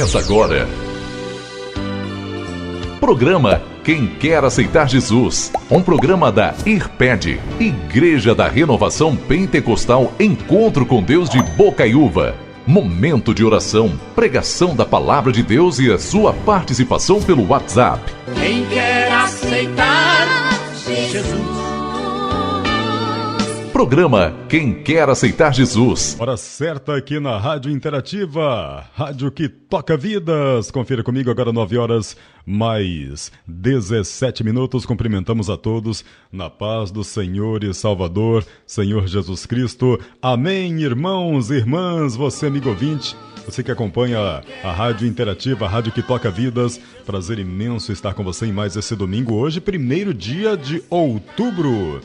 Começa agora. Programa Quem Quer Aceitar Jesus. Um programa da IRPED, Igreja da Renovação Pentecostal Encontro com Deus de Bocaiúva. Momento de oração, pregação da Palavra de Deus e a sua participação pelo WhatsApp. Quem quer aceitar Jesus. Programa Quem Quer Aceitar Jesus. Hora certa aqui na Rádio Interativa, rádio que toca vidas. Confira comigo agora 9 horas mais 17 minutos. Cumprimentamos a todos na paz do Senhor e Salvador, Senhor Jesus Cristo. Amém, irmãos e irmãs, você amigo ouvinte, você que acompanha a Rádio Interativa, a rádio que toca vidas. Prazer imenso estar com você em mais esse domingo. Hoje, 1º dia de outubro.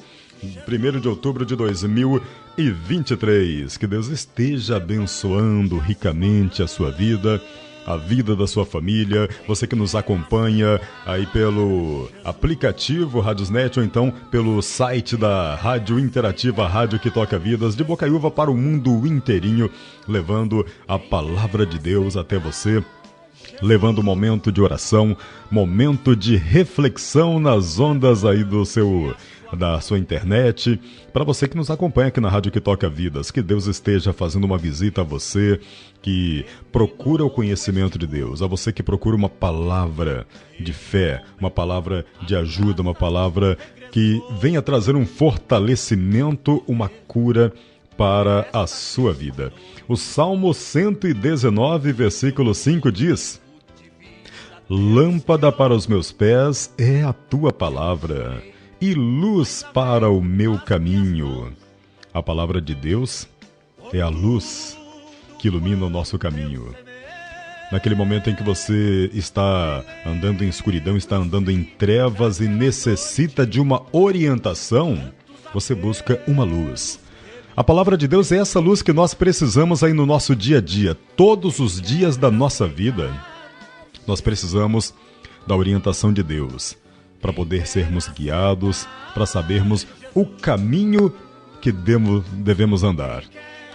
1º de outubro de 2023. Que Deus esteja abençoando ricamente a sua vida, a vida da sua família. Você que nos acompanha aí pelo aplicativo Radiosnet ou então pelo site da Rádio Interativa, a rádio que toca vidas, de Bocaiúva para o mundo inteirinho, levando a palavra de Deus até você, levando momento de oração, momento de reflexão nas ondas aí da sua internet. Para você que nos acompanha aqui na Rádio que Toca Vidas, que Deus esteja fazendo uma visita a você que procura o conhecimento de Deus, a você que procura uma palavra de fé, uma palavra de ajuda, uma palavra que venha trazer um fortalecimento, uma cura para a sua vida. O Salmo 119, versículo 5 diz: Lâmpada para os meus pés é a tua palavra e luz para o meu caminho. A palavra de Deus é a luz que ilumina o nosso caminho. Naquele momento em que você está andando em escuridão, está andando em trevas e necessita de uma orientação, você busca uma luz. A palavra de Deus é essa luz que nós precisamos aí no nosso dia a dia. Todos os dias da nossa vida, nós precisamos da orientação de Deus, para poder sermos guiados, para sabermos o caminho que devemos andar.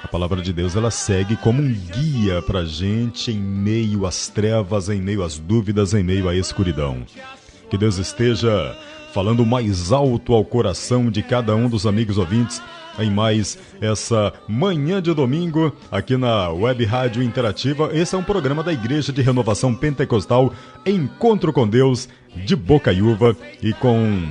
A palavra de Deus, ela segue como um guia para a gente em meio às trevas, em meio às dúvidas, em meio à escuridão. Que Deus esteja falando mais alto ao coração de cada um dos amigos ouvintes em mais essa manhã de domingo aqui na Web Rádio Interativa. Esse é um programa da Igreja de Renovação Pentecostal Encontro com Deus de Bocaiúva e com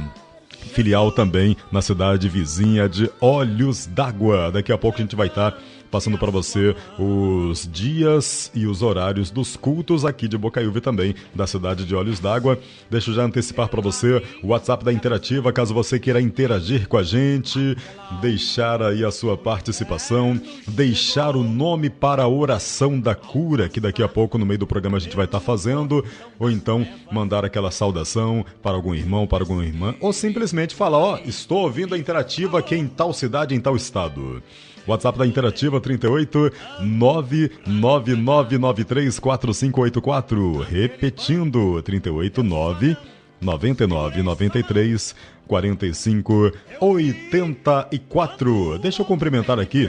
filial também na cidade vizinha de Olhos d'Água. Daqui a pouco a gente vai estar passando para você os dias e os horários dos cultos aqui de Bocaiúva e também da cidade de Olhos d'Água. Deixa eu já antecipar para você o WhatsApp da Interativa, caso você queira interagir com a gente, deixar aí a sua participação, deixar o nome para a oração da cura, que daqui a pouco no meio do programa a gente vai estar fazendo, ou então mandar aquela saudação para algum irmão, para alguma irmã, ou simplesmente falar, estou ouvindo a Interativa aqui em tal cidade, em tal estado. WhatsApp da Interativa 38 999934584. Repetindo, 38 999934584. Deixa eu cumprimentar aqui,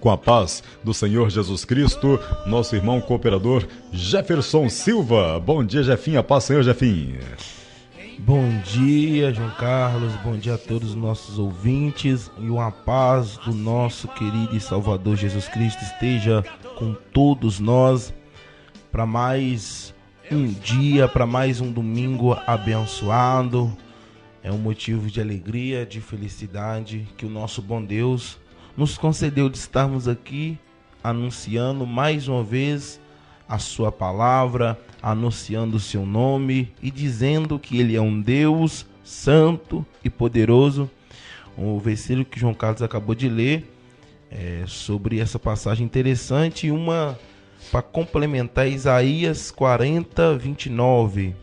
com a paz do Senhor Jesus Cristo, nosso irmão cooperador Jefferson Silva. Bom dia, Jefinho. A paz, Senhor Jefinho. Bom dia, João Carlos, bom dia a todos os nossos ouvintes e uma paz do nosso querido e Salvador Jesus Cristo esteja com todos nós para mais um dia, para mais um domingo abençoado. É um motivo de alegria, de felicidade que o nosso bom Deus nos concedeu de estarmos aqui anunciando mais uma vez a sua palavra, anunciando o seu nome e dizendo que ele é um Deus santo e poderoso. O versículo que João Carlos acabou de ler sobre essa passagem interessante, e uma para complementar, Isaías 40, 29.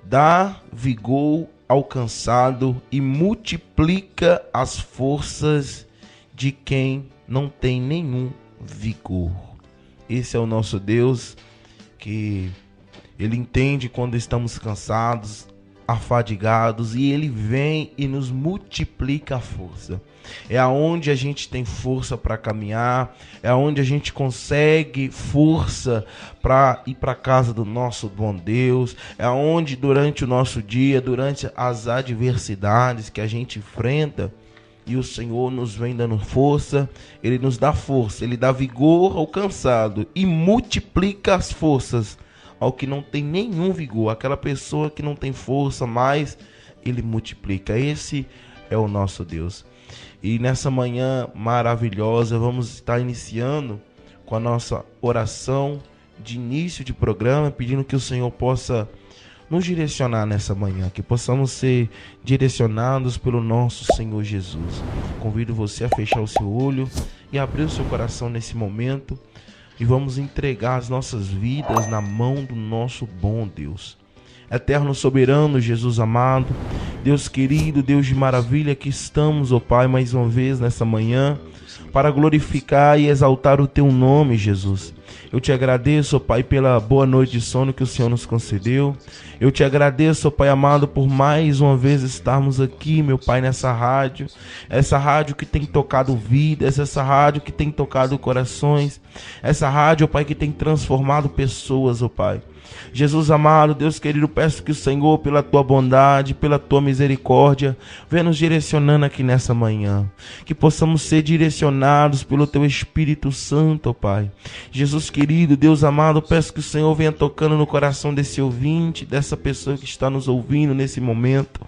Dá vigor ao cansado e multiplica as forças de quem não tem nenhum vigor. Esse é o nosso Deus, que Ele entende quando estamos cansados, afadigados, e Ele vem e nos multiplica a força. É aonde a gente tem força para caminhar, é aonde a gente consegue força para ir para a casa do nosso bom Deus, é aonde durante o nosso dia, durante as adversidades que a gente enfrenta, e o Senhor nos vem dando força, Ele nos dá força, Ele dá vigor ao cansado e multiplica as forças ao que não tem nenhum vigor. Aquela pessoa que não tem força mais, Ele multiplica. Esse é o nosso Deus. E nessa manhã maravilhosa, vamos estar iniciando com a nossa oração de início de programa, pedindo que o Senhor possa nos direcionar nessa manhã, que possamos ser direcionados pelo nosso Senhor Jesus. Convido você a fechar o seu olho e abrir o seu coração nesse momento, e vamos entregar as nossas vidas na mão do nosso bom Deus. Eterno soberano, Jesus amado, Deus querido, Deus de maravilha, que estamos, ó Pai, mais uma vez nessa manhã, para glorificar e exaltar o Teu nome, Jesus. Eu te agradeço, ó Pai, pela boa noite de sono que o Senhor nos concedeu. Eu te agradeço, ó Pai amado, por mais uma vez estarmos aqui, meu Pai, nessa rádio. Essa rádio que tem tocado vidas, essa rádio que tem tocado corações. Essa rádio, ó Pai, que tem transformado pessoas, ó Pai. Jesus amado, Deus querido, peço que o Senhor, pela Tua bondade, pela Tua misericórdia, venha nos direcionando aqui nessa manhã. Que possamos ser direcionados pelo Teu Espírito Santo, ó Pai. Jesus querido, Deus amado, peço que o Senhor venha tocando no coração desse ouvinte, dessa pessoa que está nos ouvindo nesse momento.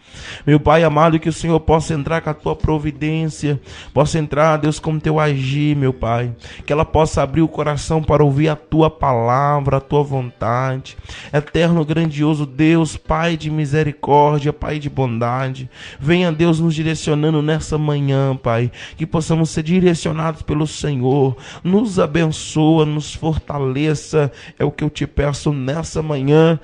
Meu Pai amado, que o Senhor possa entrar com a Tua providência, possa entrar, Deus, com o Teu agir, meu Pai. Que ela possa abrir o coração para ouvir a Tua palavra, a Tua vontade. Eterno, grandioso Deus, Pai de misericórdia, Pai de bondade, venha, Deus, nos direcionando nessa manhã, Pai, que possamos ser direcionados pelo Senhor. Nos abençoa, nos fortaleça, é o que eu te peço nessa manhã,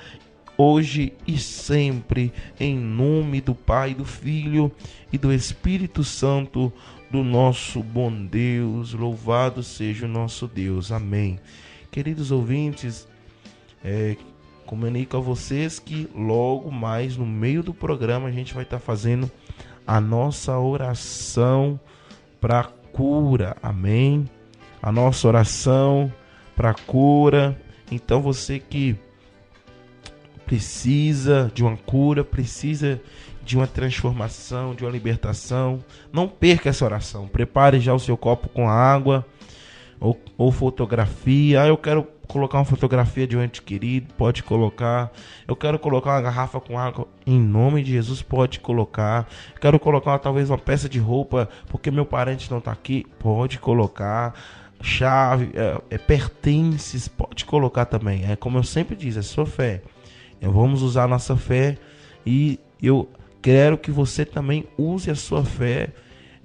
hoje e sempre, em nome do Pai, do Filho e do Espírito Santo, do nosso bom Deus. Louvado seja o nosso Deus. Amém. Queridos ouvintes, comunico a vocês que logo mais no meio do programa a gente vai estar fazendo a nossa oração para cura, amém? A nossa oração para cura. Então você que precisa de uma cura, precisa de uma transformação, de uma libertação, não perca essa oração. Prepare já o seu copo com água ou fotografia. Eu quero colocar uma fotografia de um ente querido, pode colocar. Eu quero colocar uma garrafa com água, em nome de Jesus, pode colocar. Eu quero colocar talvez uma peça de roupa, porque meu parente não está aqui, pode colocar. Chave, pertences, pode colocar também. É como eu sempre digo, é sua fé. Vamos usar a nossa fé, e eu quero que você também use a sua fé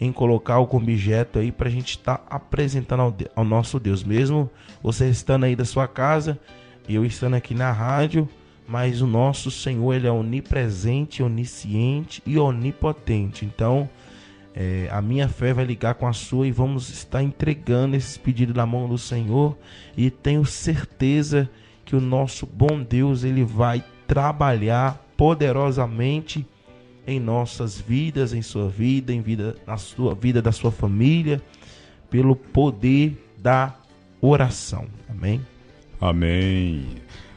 em colocar algum objeto aí para a gente estar apresentando ao nosso Deus. Mesmo você estando aí da sua casa e eu estando aqui na rádio, mas o nosso Senhor, Ele é onipresente, onisciente e onipotente. Então, a minha fé vai ligar com a sua e vamos estar entregando esses pedidos na mão do Senhor, e tenho certeza que o nosso bom Deus, Ele vai trabalhar poderosamente em nossas vidas, em sua vida, na sua vida, da sua família, pelo poder da oração. Amém? Amém.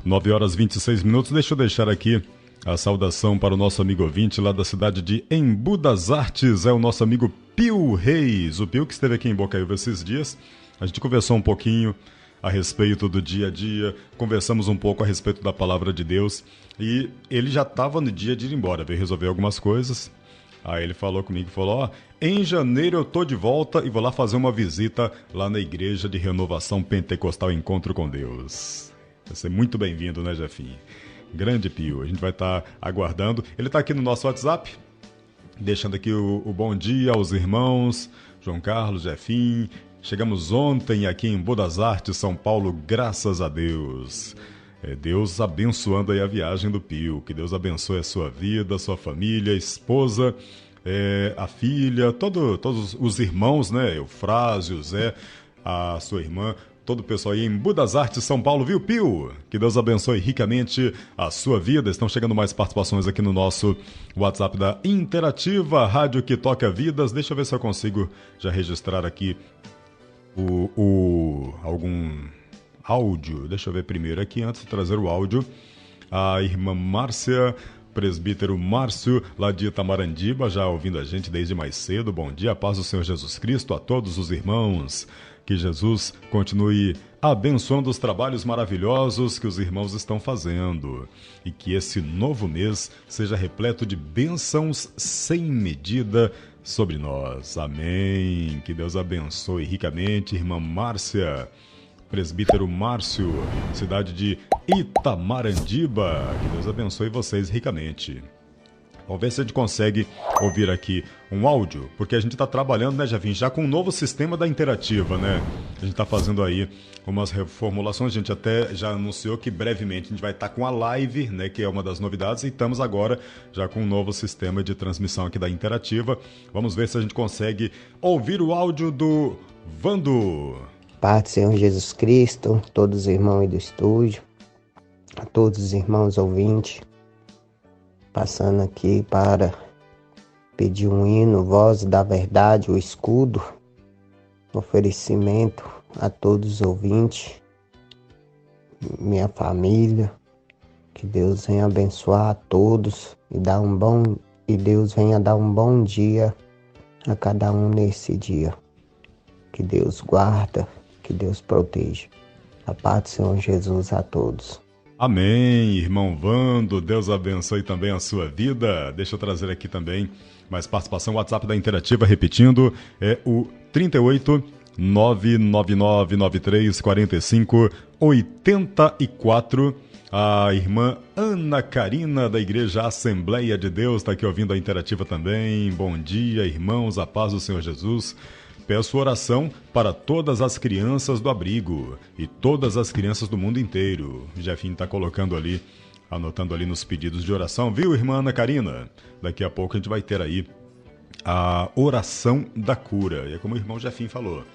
9h26. Deixa eu deixar aqui a saudação para o nosso amigo ouvinte lá da cidade de Embu das Artes. É o nosso amigo Pio Reis. O Pio que esteve aqui em Bocaiúva esses dias. A gente conversou um pouquinho a respeito do dia a dia, conversamos um pouco a respeito da palavra de Deus, e ele já estava no dia de ir embora, veio resolver algumas coisas. Aí ele falou comigo, em janeiro eu tô de volta e vou lá fazer uma visita lá na Igreja de Renovação Pentecostal Encontro com Deus. Vai ser muito bem-vindo, né, Jefinho? Grande Pio, a gente vai estar aguardando. Ele está aqui no nosso WhatsApp, deixando aqui o bom dia aos irmãos, João Carlos, Jefinho. Chegamos ontem aqui em Embu das Artes, São Paulo, graças a Deus. Deus abençoando aí a viagem do Pio. Que Deus abençoe a sua vida, a sua família, a esposa, a filha, todos os irmãos, né? Eufrásio, Zé, a sua irmã. todo o pessoal aí em Budas Artes, São Paulo, viu, Pio? Que Deus abençoe ricamente a sua vida. Estão chegando mais participações aqui no nosso WhatsApp da Interativa, Rádio que Toca Vidas. Deixa eu ver se eu consigo já registrar aqui algum áudio. Deixa eu ver primeiro aqui, antes de trazer o áudio. A irmã Márcia, presbítero Márcio, lá de Itamarandiba, já ouvindo a gente desde mais cedo. Bom dia, paz do Senhor Jesus Cristo a todos os irmãos. Que Jesus continue abençoando os trabalhos maravilhosos que os irmãos estão fazendo. E que esse novo mês seja repleto de bênçãos sem medida sobre nós. Amém. Que Deus abençoe ricamente, irmã Márcia. Presbítero Márcio, cidade de Itamarandiba. Que Deus abençoe vocês ricamente. Vamos ver se a gente consegue ouvir aqui um áudio, porque a gente está trabalhando, né, Jefinho, já com um novo sistema da Interativa, né? A gente está fazendo aí umas reformulações, a gente até já anunciou que brevemente a gente vai estar com a live, né, que é uma das novidades, e estamos agora já com um novo sistema de transmissão aqui da Interativa. Vamos ver se a gente consegue ouvir o áudio do Vando. Pai do Senhor Jesus Cristo, todos os irmãos aí do estúdio, a todos os irmãos ouvintes, passando aqui para pedir um hino, Voz da Verdade, o escudo, oferecimento a todos os ouvintes, minha família, que Deus venha abençoar a todos e Deus venha dar um bom dia a cada um nesse dia. Que Deus guarda, que Deus proteja. A paz do Senhor Jesus a todos. Amém, irmão Vando, Deus abençoe também a sua vida. Deixa eu trazer aqui também mais participação. O WhatsApp da Interativa, repetindo, é o 38 99993 45 84. A irmã Ana Karina, da Igreja Assembleia de Deus, está aqui ouvindo a Interativa também. Bom dia, irmãos, a paz do Senhor Jesus. Peço oração para todas as crianças do abrigo e todas as crianças do mundo inteiro. O Jefinho está colocando ali, anotando ali nos pedidos de oração, viu, irmã Ana Karina? Daqui a pouco a gente vai ter aí a oração da cura. E é como o irmão Jefinho falou,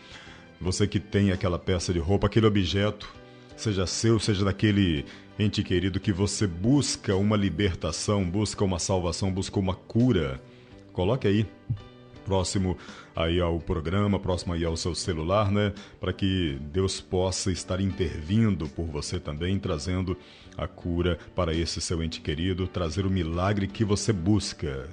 você que tem aquela peça de roupa, aquele objeto, seja seu, seja daquele ente querido que você busca uma libertação, busca uma salvação, busca uma cura, coloque aí próximo aí ao programa, próximo aí ao seu celular, né? Para que Deus possa estar intervindo por você também, trazendo a cura para esse seu ente querido, trazer o milagre que você busca.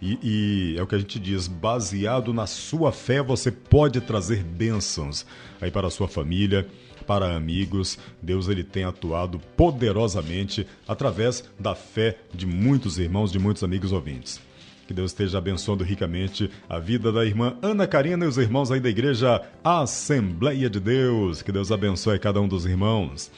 E é o que a gente diz, baseado na sua fé, você pode trazer bênçãos aí para a sua família, para amigos. Deus ele tem atuado poderosamente através da fé de muitos irmãos, de muitos amigos ouvintes. Que Deus esteja abençoando ricamente a vida da irmã Ana Karina e os irmãos aí da Igreja Assembleia de Deus. Que Deus abençoe cada um dos irmãos.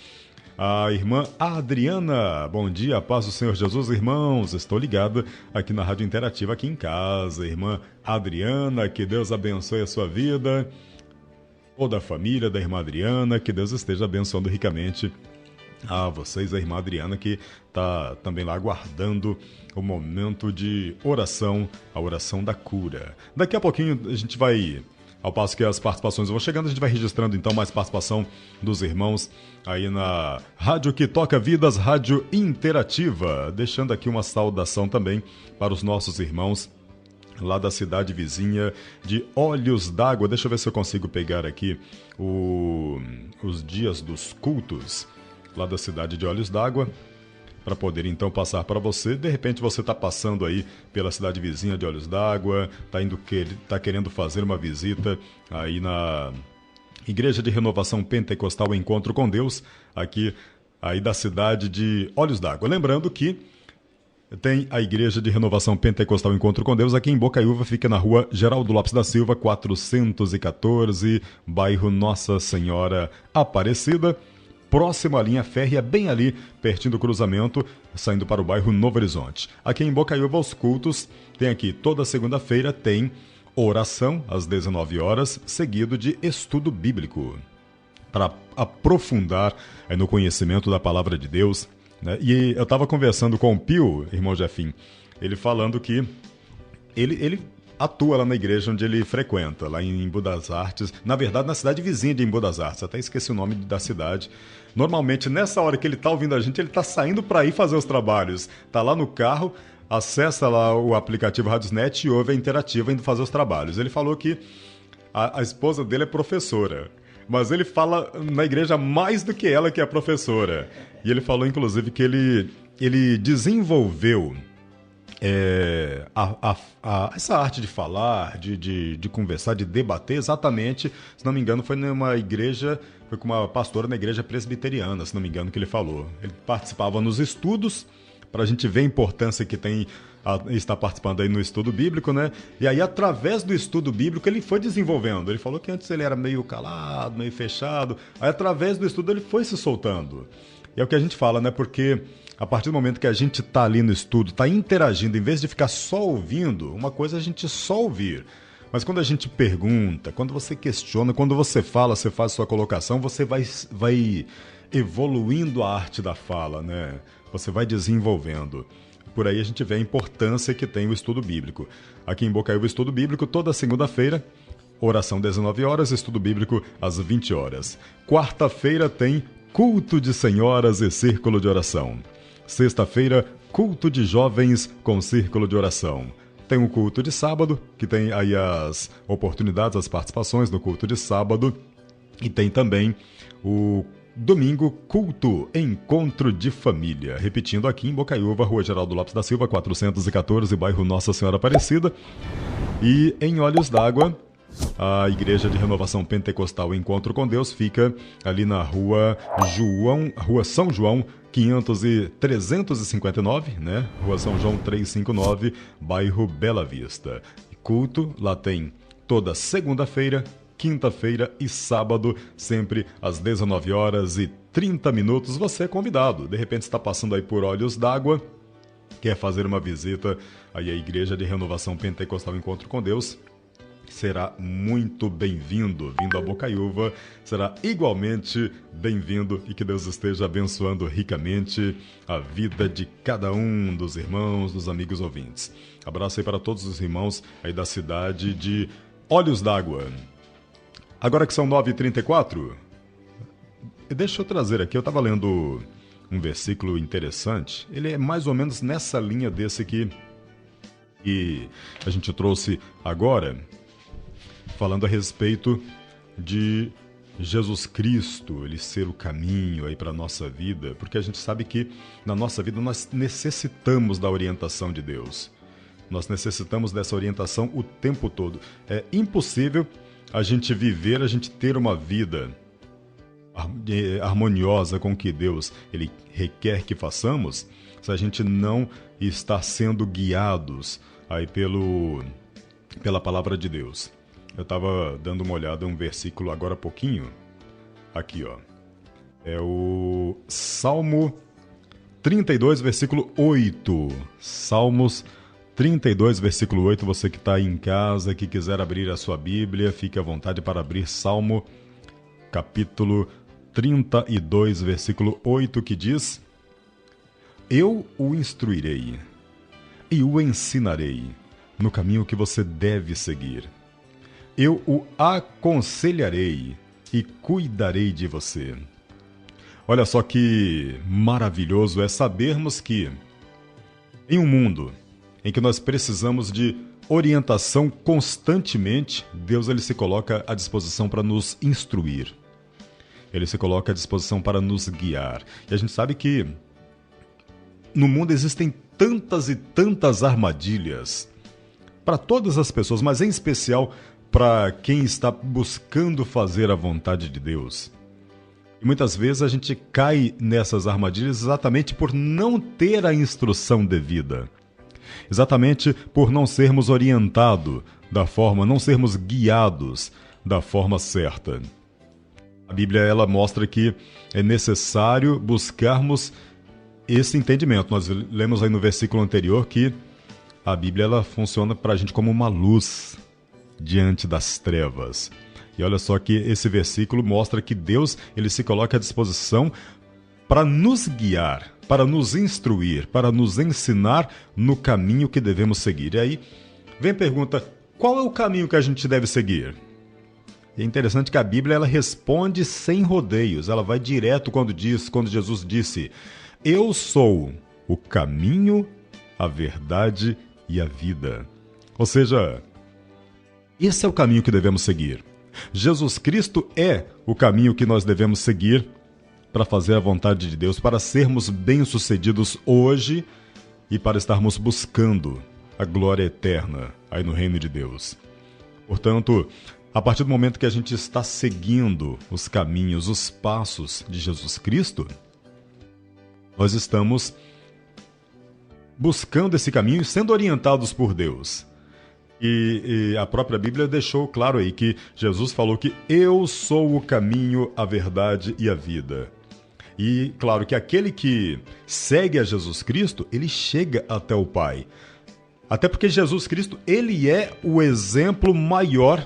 A irmã Adriana, bom dia, paz do Senhor Jesus, irmãos. Estou ligado aqui na Rádio Interativa, aqui em casa. Irmã Adriana, que Deus abençoe a sua vida. Toda a família da irmã Adriana, que Deus esteja abençoando ricamente a vocês, a irmã Adriana, que está também lá aguardando o momento de oração, a oração da cura. Daqui a pouquinho a gente vai, ao passo que as participações vão chegando, a gente vai registrando então mais participação dos irmãos aí na Rádio que Toca Vidas, Rádio Interativa. Deixando aqui uma saudação também para os nossos irmãos lá da cidade vizinha de Olhos d'Água. Deixa eu ver se eu consigo pegar aqui os dias dos cultos lá da cidade de Olhos d'Água, para poder então passar para você. De repente você está passando aí pela cidade vizinha de Olhos d'Água, tá querendo fazer uma visita aí na Igreja de Renovação Pentecostal Encontro com Deus, aqui aí da cidade de Olhos d'Água. Lembrando que tem a Igreja de Renovação Pentecostal Encontro com Deus aqui em Bocaiúva, fica na rua Geraldo Lopes da Silva, 414, bairro Nossa Senhora Aparecida, próximo à linha férrea, bem ali, pertinho do cruzamento, saindo para o bairro Novo Horizonte. Aqui em Bocaiúva, os cultos, tem aqui toda segunda-feira, tem oração às 19 horas, seguido de estudo bíblico, para aprofundar no conhecimento da palavra de Deus, né? E eu estava conversando com o Pio, irmão Jefim, ele falando que ele atua lá na igreja onde ele frequenta, lá em Embu das Artes. Na verdade, na cidade vizinha de Embu das Artes. Até esqueci o nome da cidade. Normalmente, nessa hora que ele está ouvindo a gente, ele está saindo para ir fazer os trabalhos. Está lá no carro, acessa lá o aplicativo Radiosnet e ouve a Interativa indo fazer os trabalhos. Ele falou que a esposa dele é professora, mas ele fala na igreja mais do que ela, que é professora. E ele falou, inclusive, que ele desenvolveu essa arte de falar, de conversar, de debater, exatamente, se não me engano, foi numa igreja, foi com uma pastora na igreja presbiteriana, se não me engano, que ele falou. Ele participava nos estudos, para a gente ver a importância que tem estar participando aí no estudo bíblico, né? E aí, através do estudo bíblico, ele foi desenvolvendo. Ele falou que antes ele era meio calado, meio fechado. Aí, através do estudo, ele foi se soltando. E é o que a gente fala, né? Porque a partir do momento que a gente está ali no estudo, está interagindo, em vez de ficar só ouvindo, uma coisa é a gente só ouvir. Mas quando a gente pergunta, quando você questiona, quando você fala, você faz sua colocação, você vai evoluindo a arte da fala, né? Você vai desenvolvendo. Por aí a gente vê a importância que tem o estudo bíblico. Aqui em Bocaiúva, estudo bíblico toda segunda-feira, oração 19 horas, estudo bíblico às 20 horas. Quarta-feira tem culto de senhoras e círculo de oração. Sexta-feira, culto de jovens com círculo de oração. Tem o culto de sábado, que tem aí as oportunidades, as participações no culto de sábado. E tem também o domingo, culto, encontro de família. Repetindo, aqui em Bocaiúva, Rua Geraldo Lopes da Silva, 414, bairro Nossa Senhora Aparecida. E em Olhos d'Água, a Igreja de Renovação Pentecostal Encontro com Deus fica ali na Rua São João 359, né? Rua São João 359, bairro Bela Vista. Culto lá tem toda segunda-feira, quinta-feira e sábado, sempre às 19 horas e 30 minutos. Você é convidado. De repente está passando aí por Olhos d'Água, quer fazer uma visita aí à Igreja de Renovação Pentecostal Encontro com Deus, será muito bem-vindo. Vindo a Bocaiúva, será igualmente bem-vindo e que Deus esteja abençoando ricamente a vida de cada um dos irmãos, dos amigos ouvintes. Abraço aí para todos os irmãos aí da cidade de Olhos d'Água. Agora que são 9h34, deixa eu trazer aqui, eu estava lendo um versículo interessante. Ele é mais ou menos nessa linha desse aqui que a gente trouxe agora, falando a respeito de Jesus Cristo, ele ser o caminho aí para a nossa vida, porque a gente sabe que na nossa vida nós necessitamos da orientação de Deus. Nós necessitamos dessa orientação o tempo todo. É impossível a gente viver, a gente ter uma vida harmoniosa com o que Deus ele requer que façamos, se a gente não está sendo guiados aí pela palavra de Deus. Eu estava dando uma olhada em um versículo agora há pouquinho, aqui ó, é o Salmo 32, versículo 8, Salmos 32, versículo 8, você que está aí em casa, que quiser abrir a sua Bíblia, fique à vontade para abrir Salmo, capítulo 32, versículo 8, que diz: Eu o instruirei e o ensinarei no caminho que você deve seguir. Eu o aconselharei e cuidarei de você. Olha só que maravilhoso é sabermos que em um mundo em que nós precisamos de orientação constantemente, Deus ele se coloca à disposição para nos instruir. Ele se coloca à disposição para nos guiar. E a gente sabe que no mundo existem tantas e tantas armadilhas para todas as pessoas, mas em especial para quem está buscando fazer a vontade de Deus. E muitas vezes a gente cai nessas armadilhas exatamente por não ter a instrução devida. Exatamente por não sermos orientados da forma, não sermos guiados da forma certa. A Bíblia ela mostra que é necessário buscarmos esse entendimento. Nós lemos aí no versículo anterior que a Bíblia ela funciona para a gente como uma luz diante das trevas. E olha só que esse versículo mostra que Deus ele se coloca à disposição para nos guiar, para nos instruir, para nos ensinar no caminho que devemos seguir. E aí vem a pergunta, qual é o caminho que a gente deve seguir? E é interessante que a Bíblia ela responde sem rodeios. Ela vai direto quando Jesus disse: eu sou o caminho, a verdade e a vida. Ou seja, esse é o caminho que devemos seguir. Jesus Cristo é o caminho que nós devemos seguir para fazer a vontade de Deus, para sermos bem-sucedidos hoje e para estarmos buscando a glória eterna aí no reino de Deus. Portanto, a partir do momento que a gente está seguindo os caminhos, os passos de Jesus Cristo, nós estamos buscando esse caminho e sendo orientados por Deus. E a própria Bíblia deixou claro aí que Jesus falou que eu sou o caminho, a verdade e a vida. E claro que aquele que segue a Jesus Cristo, ele chega até o Pai. Até porque Jesus Cristo, ele é o exemplo maior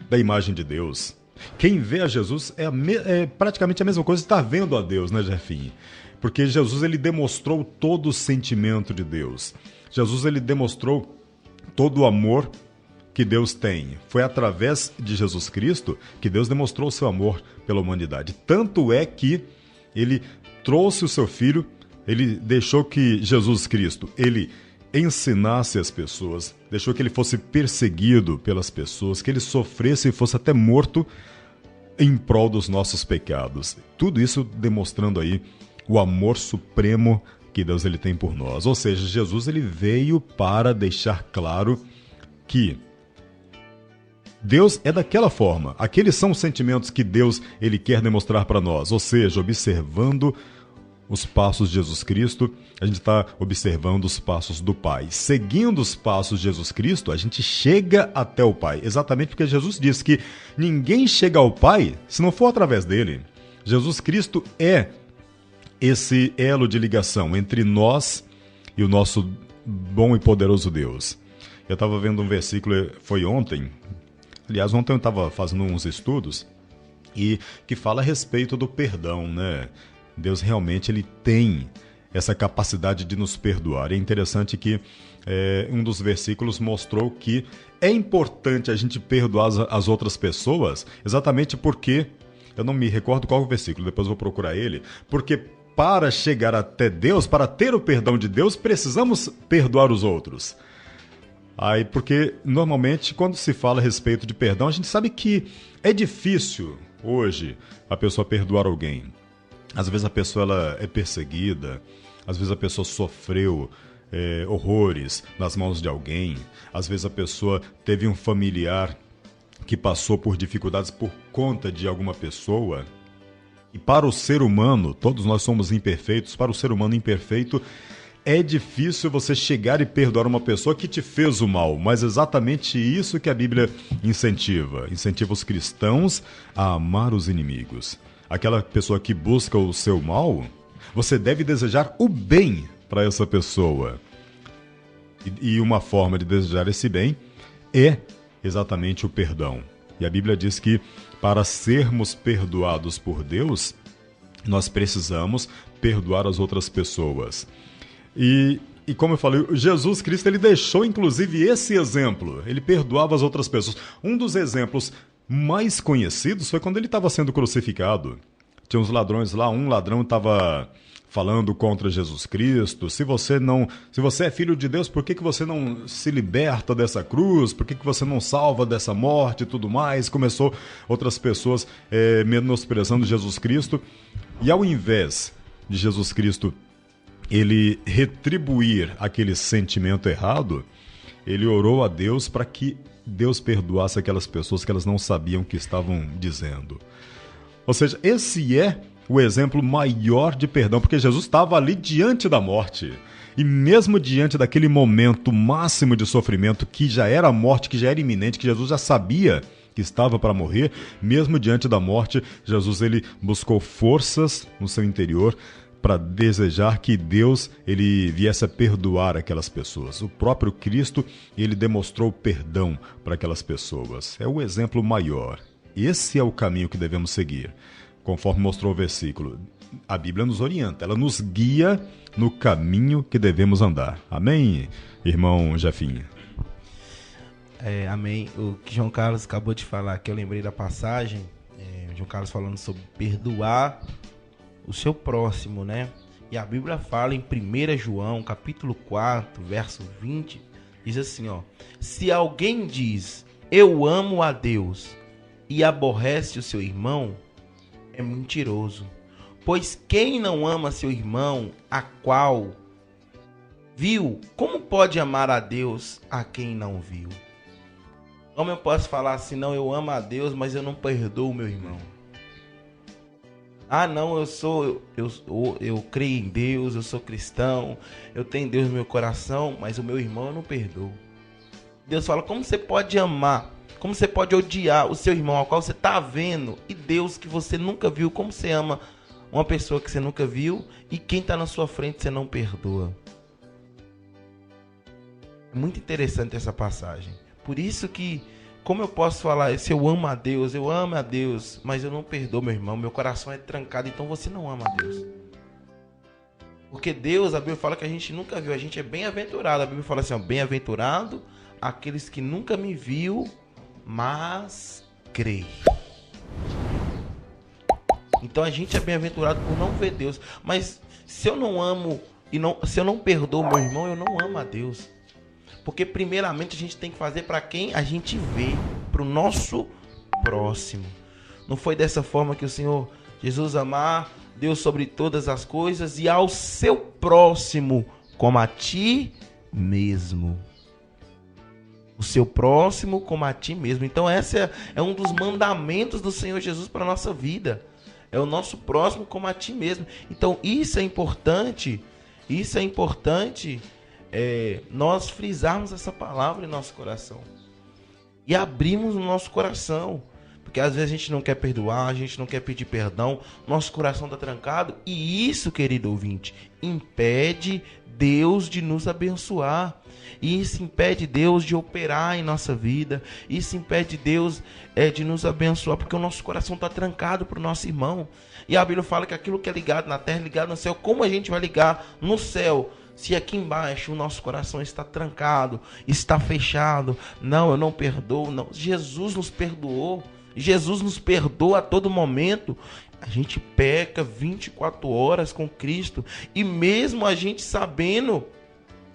da imagem de Deus. Quem vê a Jesus é praticamente a mesma coisa que está vendo a Deus, né, Jefinho? Porque Jesus, ele demonstrou todo o sentimento de Deus. Jesus, ele demonstrou todo o amor que Deus tem. Foi através de Jesus Cristo que Deus demonstrou o seu amor pela humanidade. Tanto é que ele trouxe o seu Filho, ele deixou que Jesus Cristo, ele ensinasse as pessoas, deixou que ele fosse perseguido pelas pessoas, que ele sofresse e fosse até morto em prol dos nossos pecados. Tudo isso demonstrando aí o amor supremo que Deus ele tem por nós. Ou seja, Jesus ele veio para deixar claro que Deus é daquela forma. Aqueles são os sentimentos que Deus ele quer demonstrar para nós. Ou seja, observando os passos de Jesus Cristo, a gente está observando os passos do Pai. Seguindo os passos de Jesus Cristo, a gente chega até o Pai. Exatamente porque Jesus disse que ninguém chega ao Pai se não for através dele. Jesus Cristo é esse elo de ligação entre nós e o nosso bom e poderoso Deus. Eu estava vendo um versículo, foi ontem. Aliás, ontem eu estava fazendo uns estudos e que fala a respeito do perdão, né? Deus realmente ele tem essa capacidade de nos perdoar. É interessante que um dos versículos mostrou que é importante a gente perdoar as outras pessoas, exatamente porque, eu não me recordo qual é o versículo, depois eu vou procurar ele, porque para chegar até Deus, para ter o perdão de Deus, precisamos perdoar os outros. Aí, porque normalmente quando se fala a respeito de perdão, a gente sabe que é difícil hoje a pessoa perdoar alguém. Às vezes a pessoa ela é perseguida, às vezes a pessoa sofreu horrores nas mãos de alguém, às vezes a pessoa teve um familiar que passou por dificuldades por conta de alguma pessoa. E para o ser humano, todos nós somos imperfeitos, para o ser humano imperfeito, é difícil você chegar e perdoar uma pessoa que te fez o mal, mas é exatamente isso que a Bíblia incentiva. Incentiva os cristãos a amar os inimigos. Aquela pessoa que busca o seu mal, você deve desejar o bem para essa pessoa. E uma forma de desejar esse bem é exatamente o perdão. E a Bíblia diz que para sermos perdoados por Deus, nós precisamos perdoar as outras pessoas. E como eu falei, Jesus Cristo ele deixou inclusive esse exemplo. Ele perdoava as outras pessoas. Um dos exemplos mais conhecidos foi quando ele estava sendo crucificado. Tinha uns ladrões lá, um ladrão estava falando contra Jesus Cristo. Se você é filho de Deus, por que você não se liberta dessa cruz? Por que você não salva dessa morte e tudo mais? Começou outras pessoas menosprezando Jesus Cristo. E ao invés de Jesus Cristo ele retribuir aquele sentimento errado, ele orou a Deus para que Deus perdoasse aquelas pessoas que elas não sabiam o que estavam dizendo. Ou seja, esse é o exemplo maior de perdão, porque Jesus estava ali diante da morte. E mesmo diante daquele momento máximo de sofrimento, que já era a morte, que já era iminente, que Jesus já sabia que estava para morrer, mesmo diante da morte, Jesus ele buscou forças no seu interior para desejar que Deus ele viesse a perdoar aquelas pessoas. O próprio Cristo ele demonstrou perdão para aquelas pessoas. É o exemplo maior. Esse é o caminho que devemos seguir. Conforme mostrou o versículo, a Bíblia nos orienta, ela nos guia no caminho que devemos andar. Amém, irmão Jefinho? Amém. O que João Carlos acabou de falar, que eu lembrei da passagem, João Carlos falando sobre perdoar o seu próximo, né? E a Bíblia fala em 1 João, capítulo 4, verso 20, diz assim, ó: se alguém diz, eu amo a Deus, e aborrece o seu irmão, é mentiroso. Pois quem não ama seu irmão, a qual viu, como pode amar a Deus a quem não viu? Como eu posso falar assim, não, eu amo a Deus, mas eu não perdoo o meu irmão? Ah, não, eu creio em Deus, eu sou cristão, eu tenho Deus no meu coração, mas o meu irmão eu não perdoo. Deus fala, como você pode amar, como você pode odiar o seu irmão ao qual você está vendo, e Deus que você nunca viu, como você ama uma pessoa que você nunca viu, e quem está na sua frente você não perdoa? É muito interessante essa passagem. Por isso que, como eu posso falar, se eu amo a Deus, mas eu não perdoo meu irmão, meu coração é trancado, então você não ama a Deus. Porque Deus, a Bíblia fala que a gente nunca viu, a gente é bem-aventurado. A Bíblia fala assim, ó, bem-aventurado aqueles que nunca me viu, mas crê. Então a gente é bem-aventurado por não ver Deus. Mas se eu não amo, se eu não perdoo meu irmão, eu não amo a Deus. Porque primeiramente a gente tem que fazer para quem a gente vê, para o nosso próximo. Não foi dessa forma que o Senhor Jesus amar Deus sobre todas as coisas e ao seu próximo como a ti mesmo. O seu próximo como a ti mesmo. Então esse é um dos mandamentos do Senhor Jesus para a nossa vida. É o nosso próximo como a ti mesmo. Então isso é importante. Nós frisarmos essa palavra em nosso coração e abrirmos o nosso coração, porque às vezes a gente não quer perdoar, a gente não quer pedir perdão, nosso coração está trancado, e isso, querido ouvinte, impede Deus de nos abençoar, e isso impede Deus de operar em nossa vida, isso impede Deus de nos abençoar, porque o nosso coração está trancado para o nosso irmão. E a Bíblia fala que aquilo que é ligado na terra é ligado no céu. Como a gente vai ligar no céu se aqui embaixo o nosso coração está trancado, está fechado? Não, eu não perdoo. Não. Jesus nos perdoou. Jesus nos perdoa a todo momento. A gente peca 24 horas com Cristo. E mesmo a gente sabendo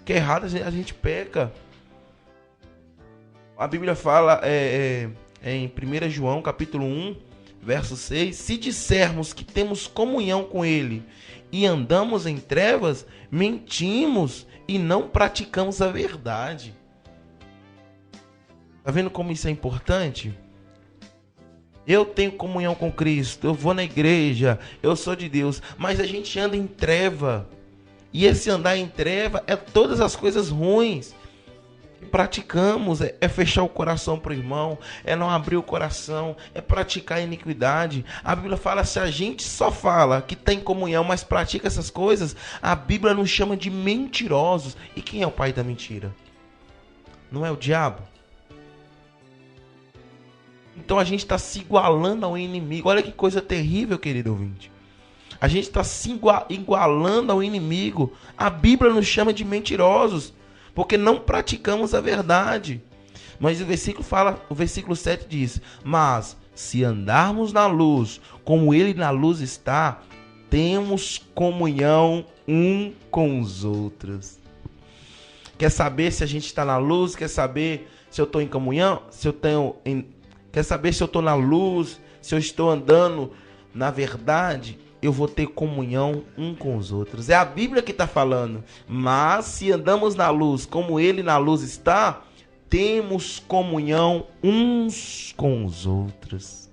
que é errado, a gente peca. A Bíblia fala em 1 João, capítulo 1, verso 6. Se dissermos que temos comunhão com Ele e andamos em trevas, mentimos e não praticamos a verdade. Tá vendo como isso é importante? Eu tenho comunhão com Cristo, eu vou na igreja, eu sou de Deus, mas a gente anda em treva. E esse andar em treva é todas as coisas ruins que praticamos, é fechar o coração para o irmão, é não abrir o coração, é praticar a iniquidade. A Bíblia fala, se a gente só fala que tem comunhão, mas pratica essas coisas, a Bíblia nos chama de mentirosos. E quem é o pai da mentira? Não é o diabo? Então a gente está se igualando ao inimigo. Olha que coisa terrível, querido ouvinte. A gente está se igualando ao inimigo. A Bíblia nos chama de mentirosos, porque não praticamos a verdade. Mas o versículo 7 diz: mas se andarmos na luz, como Ele na luz está, temos comunhão um com os outros. Quer saber se a gente está na luz? Quer saber se eu estou em comunhão? Quer saber se eu estou na luz? Se eu estou andando na verdade? Eu vou ter comunhão um com os outros. É a Bíblia que está falando. Mas se andamos na luz, como Ele na luz está, temos comunhão uns com os outros.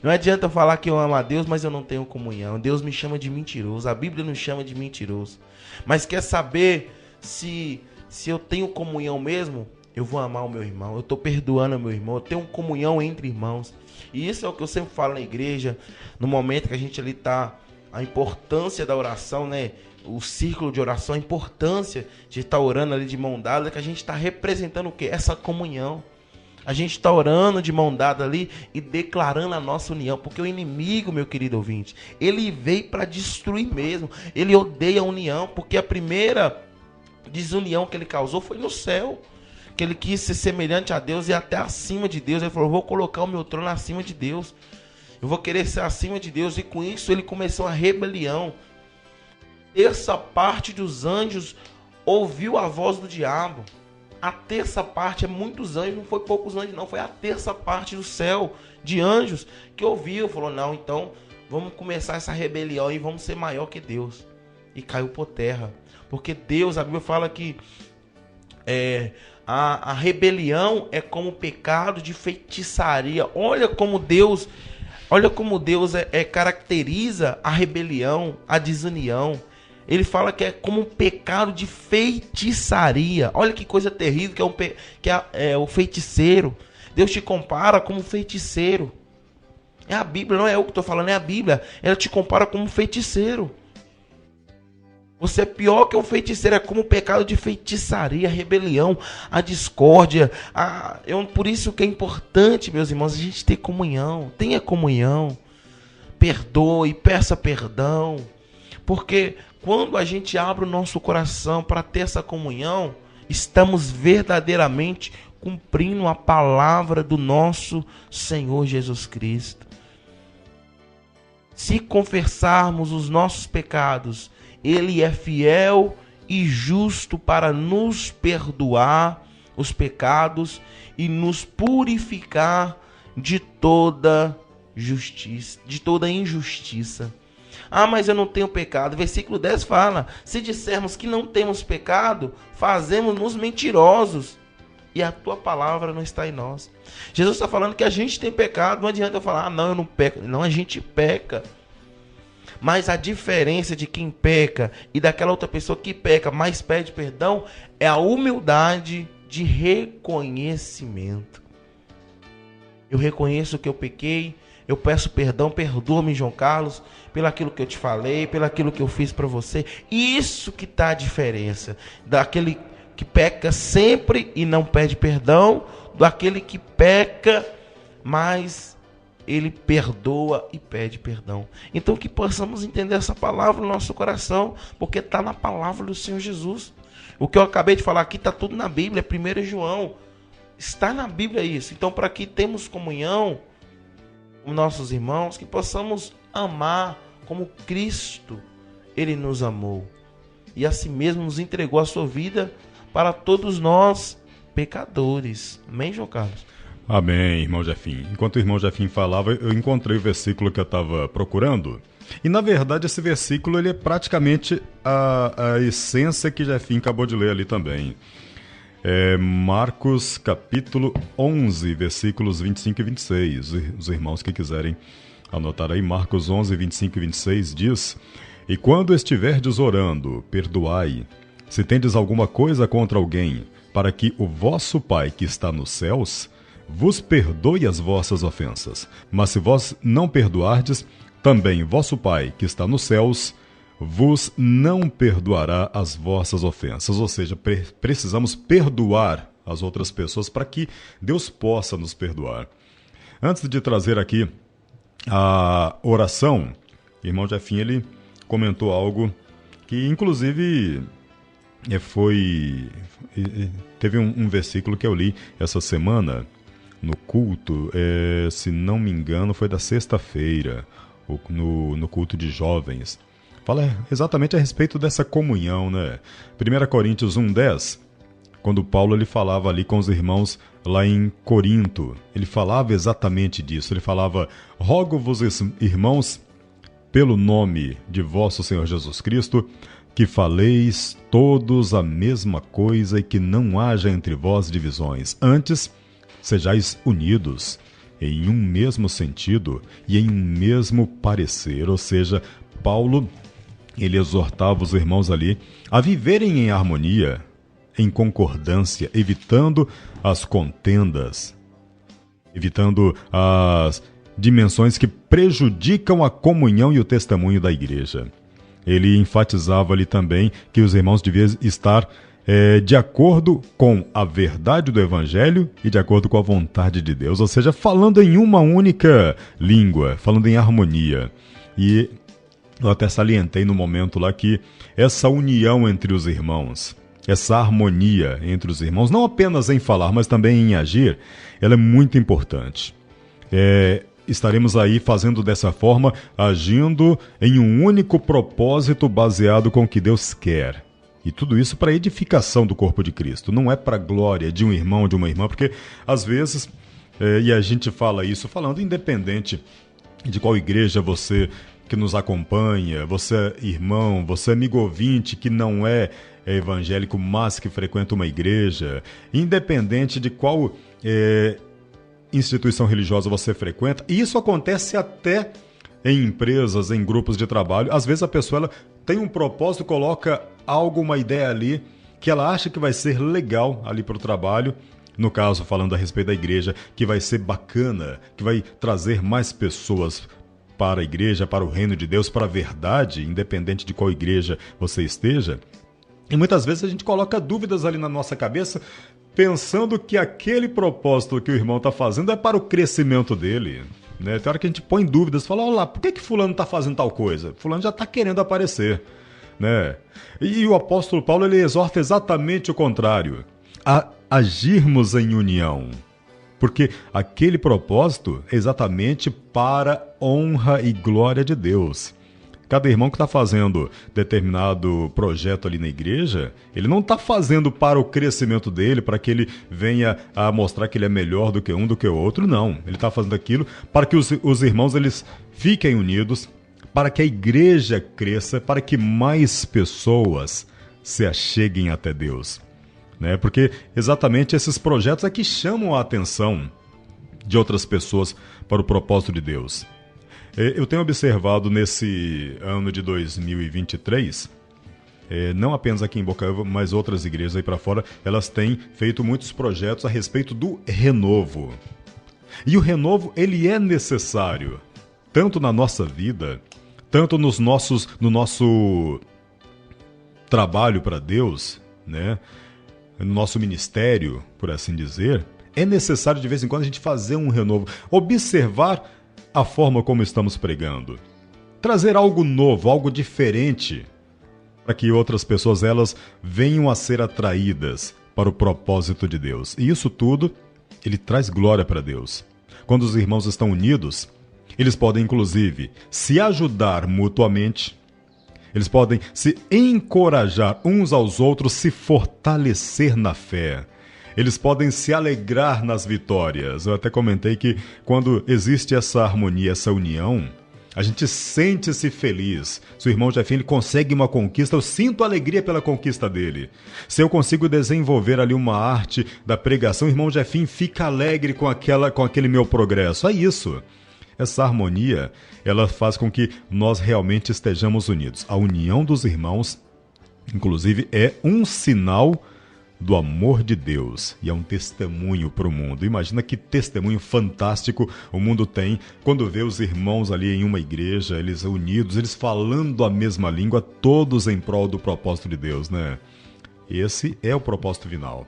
Não adianta eu falar que eu amo a Deus, mas eu não tenho comunhão. Deus me chama de mentiroso. A Bíblia nos chama de mentiroso. Mas quer saber se eu tenho comunhão mesmo? Eu vou amar o meu irmão. Eu estou perdoando o meu irmão. Eu tenho comunhão entre irmãos. E isso é o que eu sempre falo na igreja, no momento que a gente ali está, a importância da oração, né? O círculo de oração, a importância de estar orando ali de mão dada, que a gente está representando o quê? Essa comunhão. A gente está orando de mão dada ali e declarando a nossa união, porque o inimigo, meu querido ouvinte, ele veio para destruir mesmo. Ele odeia a união, porque a primeira desunião que ele causou foi no céu. que ele quis ser semelhante a Deus e até acima de Deus. Ele falou, vou colocar o meu trono acima de Deus. Eu vou querer ser acima de Deus. E com isso ele começou a rebelião. Terça parte dos anjos ouviu a voz do diabo. A terça parte é muitos anjos, não foi poucos anjos não, foi a terça parte do céu de anjos que ouviu. Falou, não, então vamos começar essa rebelião e vamos ser maior que Deus. E caiu por terra. Porque Deus, a Bíblia fala que a rebelião é como o pecado de feitiçaria. Olha como Deus caracteriza a rebelião, a desunião. Ele fala que é como um pecado de feitiçaria. Olha que coisa terrível que é o feiticeiro. Deus te compara como um feiticeiro. É a Bíblia, não é eu que estou falando, é a Bíblia. Ela te compara como um feiticeiro. Você é pior que um feiticeiro, é como o pecado de feitiçaria, a rebelião, a discórdia. Por isso que é importante, meus irmãos, a gente ter comunhão. Tenha comunhão. Perdoe, peça perdão. Porque quando a gente abre o nosso coração para ter essa comunhão, estamos verdadeiramente cumprindo a palavra do nosso Senhor Jesus Cristo. Se confessarmos os nossos pecados, Ele é fiel e justo para nos perdoar os pecados e nos purificar de toda justiça, de toda injustiça. Ah, mas eu não tenho pecado. Versículo 10 fala, se dissermos que não temos pecado, fazemos-nos mentirosos e a tua palavra não está em nós. Jesus está falando que a gente tem pecado. Não adianta eu falar, não, eu não peco. Não, a gente peca. Mas a diferença de quem peca e daquela outra pessoa que peca, mas pede perdão, é a humildade de reconhecimento. Eu reconheço que eu pequei, eu peço perdão, perdoa-me, João Carlos, pelo aquilo que eu te falei, pelo aquilo que eu fiz para você. Isso que está a diferença daquele que peca sempre e não pede perdão, daquele que peca, mas ele perdoa e pede perdão. Então que possamos entender essa palavra no nosso coração, porque está na palavra do Senhor Jesus. O que eu acabei de falar aqui está tudo na Bíblia, 1 João. Está na Bíblia isso. Então, para que temos comunhão com nossos irmãos, que possamos amar como Cristo, Ele nos amou. E assim mesmo nos entregou a sua vida para todos nós, pecadores. Amém, João Carlos? Amém, irmão Jefim. Enquanto o irmão Jefim falava, eu encontrei o versículo que eu estava procurando. E, na verdade, esse versículo ele é praticamente a essência que Jefim acabou de ler ali também. É Marcos, capítulo 11, versículos 25 e 26. Os irmãos que quiserem anotar aí, Marcos 11, 25 e 26 diz: E quando estiverdes orando, perdoai, se tendes alguma coisa contra alguém, para que o vosso Pai que está nos céus vos perdoe as vossas ofensas. Mas se vós não perdoardes, também vosso Pai que está nos céus vos não perdoará as vossas ofensas. Ou seja, precisamos perdoar as outras pessoas para que Deus possa nos perdoar. Antes de trazer aqui a oração, o irmão Jefim, ele comentou algo que inclusive teve um versículo que eu li essa semana no culto, se não me engano foi da sexta-feira, no culto de jovens. Fala exatamente a respeito dessa comunhão, né? 1 Coríntios 1:10, quando Paulo ele falava ali com os irmãos lá em Corinto, ele falava exatamente disso. Ele falava: rogo-vos, irmãos, pelo nome de vosso Senhor Jesus Cristo, que faleis todos a mesma coisa e que não haja entre vós divisões. Antes, sejais unidos em um mesmo sentido e em um mesmo parecer. Ou seja, Paulo ele exortava os irmãos ali a viverem em harmonia, em concordância, evitando as contendas, evitando as dimensões que prejudicam a comunhão e o testemunho da igreja. Ele enfatizava ali também que os irmãos deviam estar de acordo com a verdade do Evangelho e de acordo com a vontade de Deus, ou seja, falando em uma única língua, falando em harmonia. E eu até salientei no momento lá que essa união entre os irmãos, essa harmonia entre os irmãos, não apenas em falar, mas também em agir, ela é muito importante. Estaremos aí fazendo dessa forma, agindo em um único propósito baseado com o que Deus quer. E tudo isso para a edificação do corpo de Cristo. Não é para a glória de um irmão ou de uma irmã, porque às vezes, e a gente fala isso falando independente de qual igreja você que nos acompanha, você é irmão, você é amigo ouvinte que não é evangélico, mas que frequenta uma igreja, independente de qual instituição religiosa você frequenta, e isso acontece até em empresas, em grupos de trabalho. Às vezes a pessoa ela tem um propósito, coloca algo, uma ideia ali, que ela acha que vai ser legal ali para o trabalho, no caso, falando a respeito da igreja, que vai ser bacana, que vai trazer mais pessoas para a igreja, para o reino de Deus, para a verdade, independente de qual igreja você esteja. E muitas vezes a gente coloca dúvidas ali na nossa cabeça, pensando que aquele propósito que o irmão está fazendo é para o crescimento dele. Né? Tem hora que a gente põe dúvidas, fala, olha lá, por que fulano está fazendo tal coisa? Fulano já está querendo aparecer. Né? E o apóstolo Paulo ele exorta exatamente o contrário, a agirmos em união. Porque aquele propósito é exatamente para honra e glória de Deus. Cada irmão que está fazendo determinado projeto ali na igreja, ele não está fazendo para o crescimento dele, para que ele venha a mostrar que ele é melhor do que um, do que o outro, não. Ele está fazendo aquilo para que os irmãos eles fiquem unidos, para que a igreja cresça, para que mais pessoas se acheguem até Deus. Né? Porque exatamente esses projetos é que chamam a atenção de outras pessoas para o propósito de Deus. Eu tenho observado nesse ano de 2023, não apenas aqui em Bocaiúva, mas outras igrejas aí para fora, elas têm feito muitos projetos a respeito do renovo. E o renovo, ele é necessário, tanto na nossa vida, tanto no nosso trabalho para Deus, né? No nosso ministério, por assim dizer, é necessário de vez em quando a gente fazer um renovo, observar a forma como estamos pregando, trazer algo novo, algo diferente, para que outras pessoas elas venham a ser atraídas para o propósito de Deus. E isso tudo, ele traz glória para Deus. Quando os irmãos estão unidos, eles podem inclusive se ajudar mutuamente, eles podem se encorajar uns aos outros, se fortalecer na fé. Eles podem se alegrar nas vitórias. Eu até comentei que quando existe essa harmonia, essa união, a gente sente-se feliz. Se o irmão Jefim ele consegue uma conquista, eu sinto alegria pela conquista dele. Se eu consigo desenvolver ali uma arte da pregação, o irmão Jefim fica alegre com aquele meu progresso. É isso. Essa harmonia, ela faz com que nós realmente estejamos unidos. A união dos irmãos, inclusive, é um sinal do amor de Deus e é um testemunho para o mundo. Imagina que testemunho fantástico o mundo tem quando vê os irmãos ali em uma igreja, eles unidos, eles falando a mesma língua, todos em prol do propósito de Deus, né? Esse é o propósito final.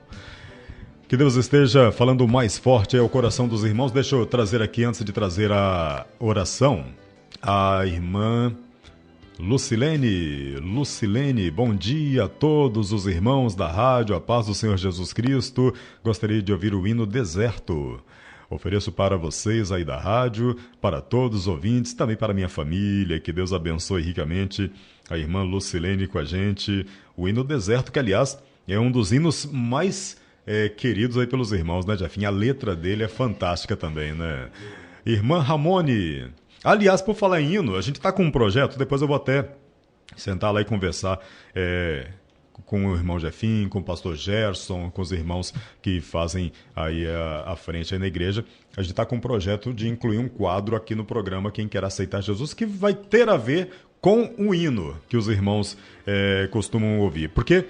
Que Deus esteja falando mais forte ao coração dos irmãos. Deixa eu trazer aqui, antes de trazer a oração, a irmã Lucilene, bom dia a todos os irmãos da rádio, a paz do Senhor Jesus Cristo. Gostaria de ouvir o hino Deserto. Ofereço para vocês aí da rádio, para todos os ouvintes, também para minha família. Que Deus abençoe ricamente a irmã Lucilene com a gente. O hino Deserto, que aliás é um dos hinos mais queridos aí pelos irmãos, né, Jefim? A letra dele é fantástica também, né? Irmã Ramone. Aliás, por falar em hino, a gente está com um projeto, depois eu vou até sentar lá e conversar com o irmão Jefim, com o pastor Gerson, com os irmãos que fazem aí a frente aí na igreja. A gente está com um projeto de incluir um quadro aqui no programa Quem Quer Aceitar Jesus, que vai ter a ver com o hino que os irmãos costumam ouvir. Porque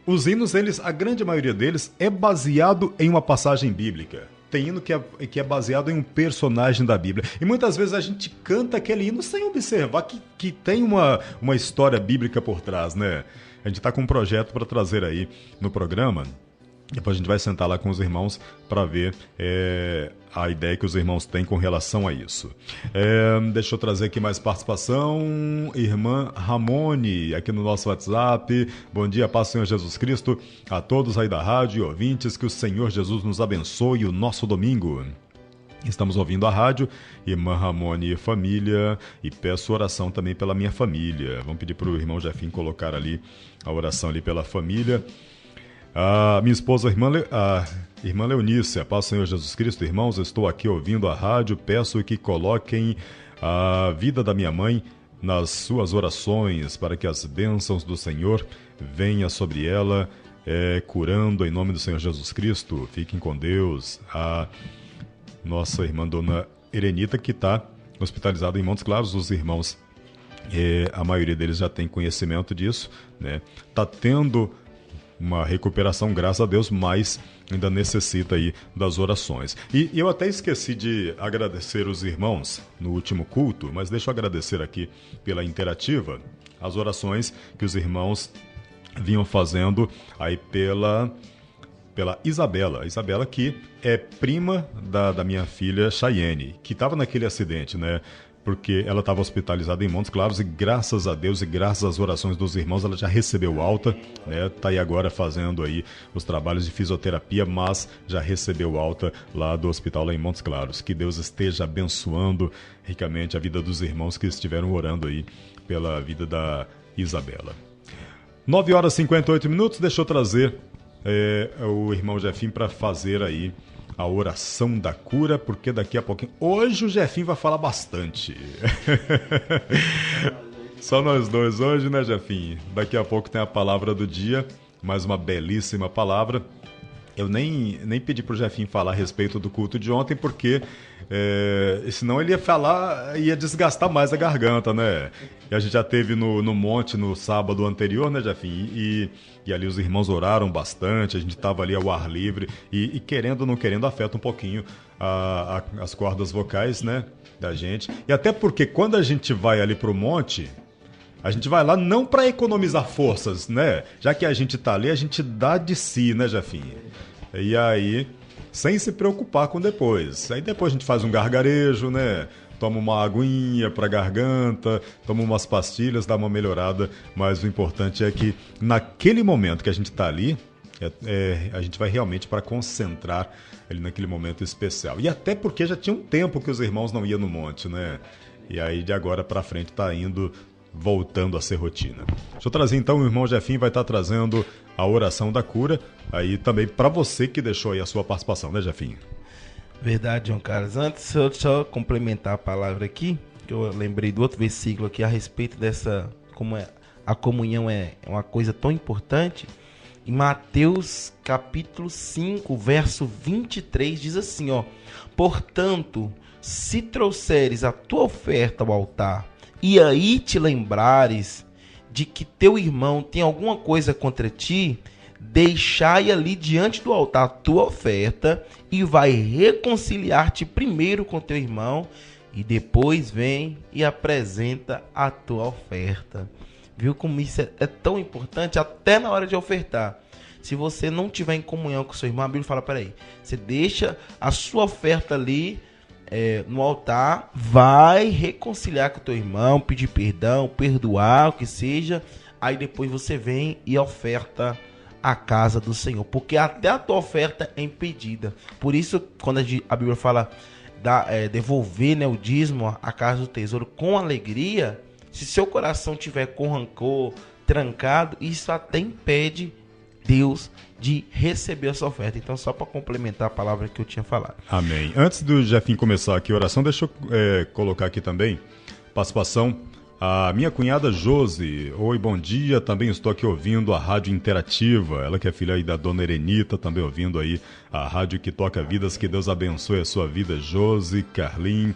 os hinos, a grande maioria deles, é baseado em uma passagem bíblica. Tem hino que é baseado em um personagem da Bíblia. E muitas vezes a gente canta aquele hino sem observar que tem uma história bíblica por trás, né? A gente está com um projeto para trazer aí no programa Depois a gente vai sentar lá com os irmãos para ver a ideia que os irmãos têm com relação a isso. Deixa eu trazer aqui mais participação. Irmã Ramone, aqui no nosso WhatsApp. Bom dia, paz do Senhor Jesus Cristo a todos aí da rádio e ouvintes. Que o Senhor Jesus nos abençoe o nosso domingo. Estamos ouvindo a rádio, irmã Ramone e família, e peço oração também pela minha família. Vamos pedir para o irmão Jefim colocar ali a oração ali pela família. A minha esposa, a irmã Leonícia, a paz do Senhor Jesus Cristo, irmãos, estou aqui ouvindo a rádio, peço que coloquem a vida da minha mãe nas suas orações, para que as bênçãos do Senhor venham sobre ela, curando em nome do Senhor Jesus Cristo. Fiquem com Deus. A nossa irmã Dona Erenita, que está hospitalizada em Montes Claros, os irmãos, a maioria deles já tem conhecimento disso, né? Está tendo uma recuperação, graças a Deus, mas ainda necessita aí das orações. E eu até esqueci de agradecer os irmãos no último culto, mas deixa eu agradecer aqui pela interativa, as orações que os irmãos vinham fazendo aí pela Isabela. Isabela, que é prima da minha filha Chayenne, que estava naquele acidente, né? Porque ela estava hospitalizada em Montes Claros e graças a Deus e graças às orações dos irmãos ela já recebeu alta, né? Tá aí agora fazendo aí os trabalhos de fisioterapia, mas já recebeu alta lá do hospital lá em Montes Claros. Que Deus esteja abençoando ricamente a vida dos irmãos que estiveram orando aí pela vida da Isabela. 9h58, deixa eu trazer o irmão Jefim para fazer aí a oração da cura, porque daqui a pouquinho... Hoje o Jefim vai falar bastante. Só nós dois hoje, né, Jefim? Daqui a pouco tem a palavra do dia, mais uma belíssima palavra. Eu nem pedi pro Jefim falar a respeito do culto de ontem, porque senão ele ia desgastar mais a garganta, né? E a gente já teve no monte no sábado anterior, né, Jefim? E ali os irmãos oraram bastante, a gente estava ali ao ar livre e querendo ou não querendo afeta um pouquinho as cordas vocais, né, da gente. E até porque quando a gente vai ali pro monte, a gente vai lá não para economizar forças, né? Já que a gente tá ali, a gente dá de si, né, Jefim? E aí, sem se preocupar com depois. Aí depois a gente faz um gargarejo, né? Toma uma aguinha pra garganta, toma umas pastilhas, dá uma melhorada. Mas o importante é que naquele momento que a gente tá ali, a gente vai realmente para concentrar ali naquele momento especial. E até porque já tinha um tempo que os irmãos não iam no monte, né? E aí de agora pra frente tá indo... voltando a ser rotina. Deixa eu trazer então, o irmão Jefim vai estar trazendo a oração da cura, aí também para você que deixou aí a sua participação, né, Jefim? Verdade, João Carlos. Antes, eu só complementar a palavra aqui, que eu lembrei do outro versículo aqui a respeito dessa, como a comunhão é uma coisa tão importante. Em Mateus capítulo 5, verso 23, diz assim, ó: portanto, se trouxeres a tua oferta ao altar, e aí te lembrares de que teu irmão tem alguma coisa contra ti, deixai ali diante do altar a tua oferta e vai reconciliar-te primeiro com teu irmão e depois vem e apresenta a tua oferta. Viu como isso é tão importante até na hora de ofertar? Se você não tiver em comunhão com seu irmão, a Bíblia fala, peraí, você deixa a sua oferta ali no altar, vai reconciliar com o teu irmão, pedir perdão, perdoar, o que seja, aí depois você vem e oferta a casa do Senhor, porque até a tua oferta é impedida. Por isso, quando a Bíblia fala devolver, né, o dízimo à casa do tesouro com alegria, se seu coração tiver com rancor, trancado, isso até impede Deus de receber essa oferta. Então, só para complementar a palavra que eu tinha falado. Amém. Antes do Jefim começar aqui a oração, deixa eu colocar aqui também participação a minha cunhada Josi. Oi, bom dia, também estou aqui ouvindo a Rádio Interativa, ela que é filha aí da Dona Erenita, também ouvindo aí a rádio que toca vidas. Que Deus abençoe a sua vida, Josi, Carlin,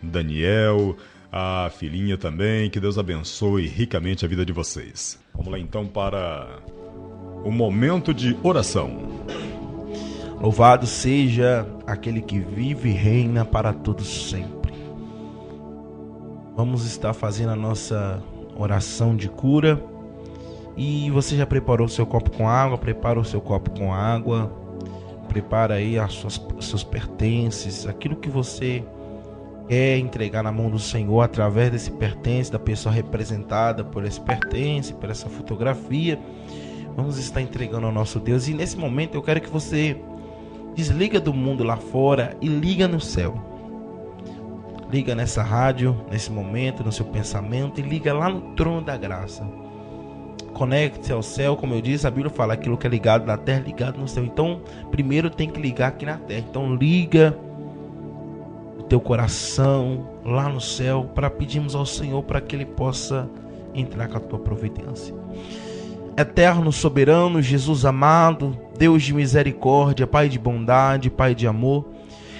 Daniel, a filhinha também, que Deus abençoe ricamente a vida de vocês. Vamos lá então para o momento de oração. Louvado seja aquele que vive e reina para todos sempre. Vamos estar fazendo a nossa oração de cura. E você já preparou o seu copo com água? Prepara o seu copo com água. Prepara aí seus pertences, aquilo que você quer entregar na mão do Senhor através desse pertence, da pessoa representada por esse pertence, por essa fotografia. Vamos estar entregando ao nosso Deus. E nesse momento eu quero que você desliga do mundo lá fora e liga no céu. Liga nessa rádio, nesse momento, no seu pensamento, e liga lá no trono da graça. Conecte-se ao céu, como eu disse, a Bíblia fala aquilo que é ligado na terra, ligado no céu. Então, primeiro tem que ligar aqui na terra. Então, liga o teu coração lá no céu, para pedirmos ao Senhor para que Ele possa entrar com a tua providência. Eterno, soberano, Jesus amado, Deus de misericórdia, Pai de bondade, Pai de amor,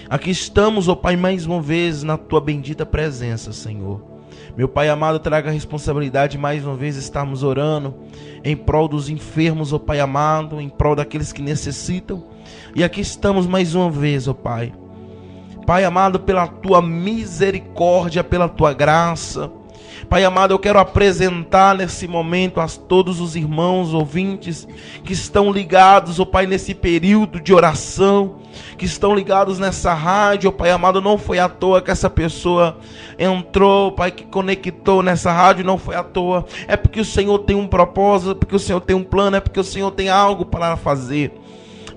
aqui estamos, ó Pai, mais uma vez na tua bendita presença, Senhor. Meu Pai amado, traga a responsabilidade mais uma vez estarmos orando em prol dos enfermos, ó Pai amado, em prol daqueles que necessitam. E aqui estamos mais uma vez, ó Pai. Pai amado, pela tua misericórdia, pela tua graça. Pai amado, eu quero apresentar nesse momento a todos os irmãos ouvintes que estão ligados, ó Pai, nesse período de oração, que estão ligados nessa rádio, ó Pai amado. Não foi à toa que essa pessoa entrou, Pai, que conectou nessa rádio, não foi à toa. É porque o Senhor tem um propósito, é porque o Senhor tem um plano, é porque o Senhor tem algo para fazer.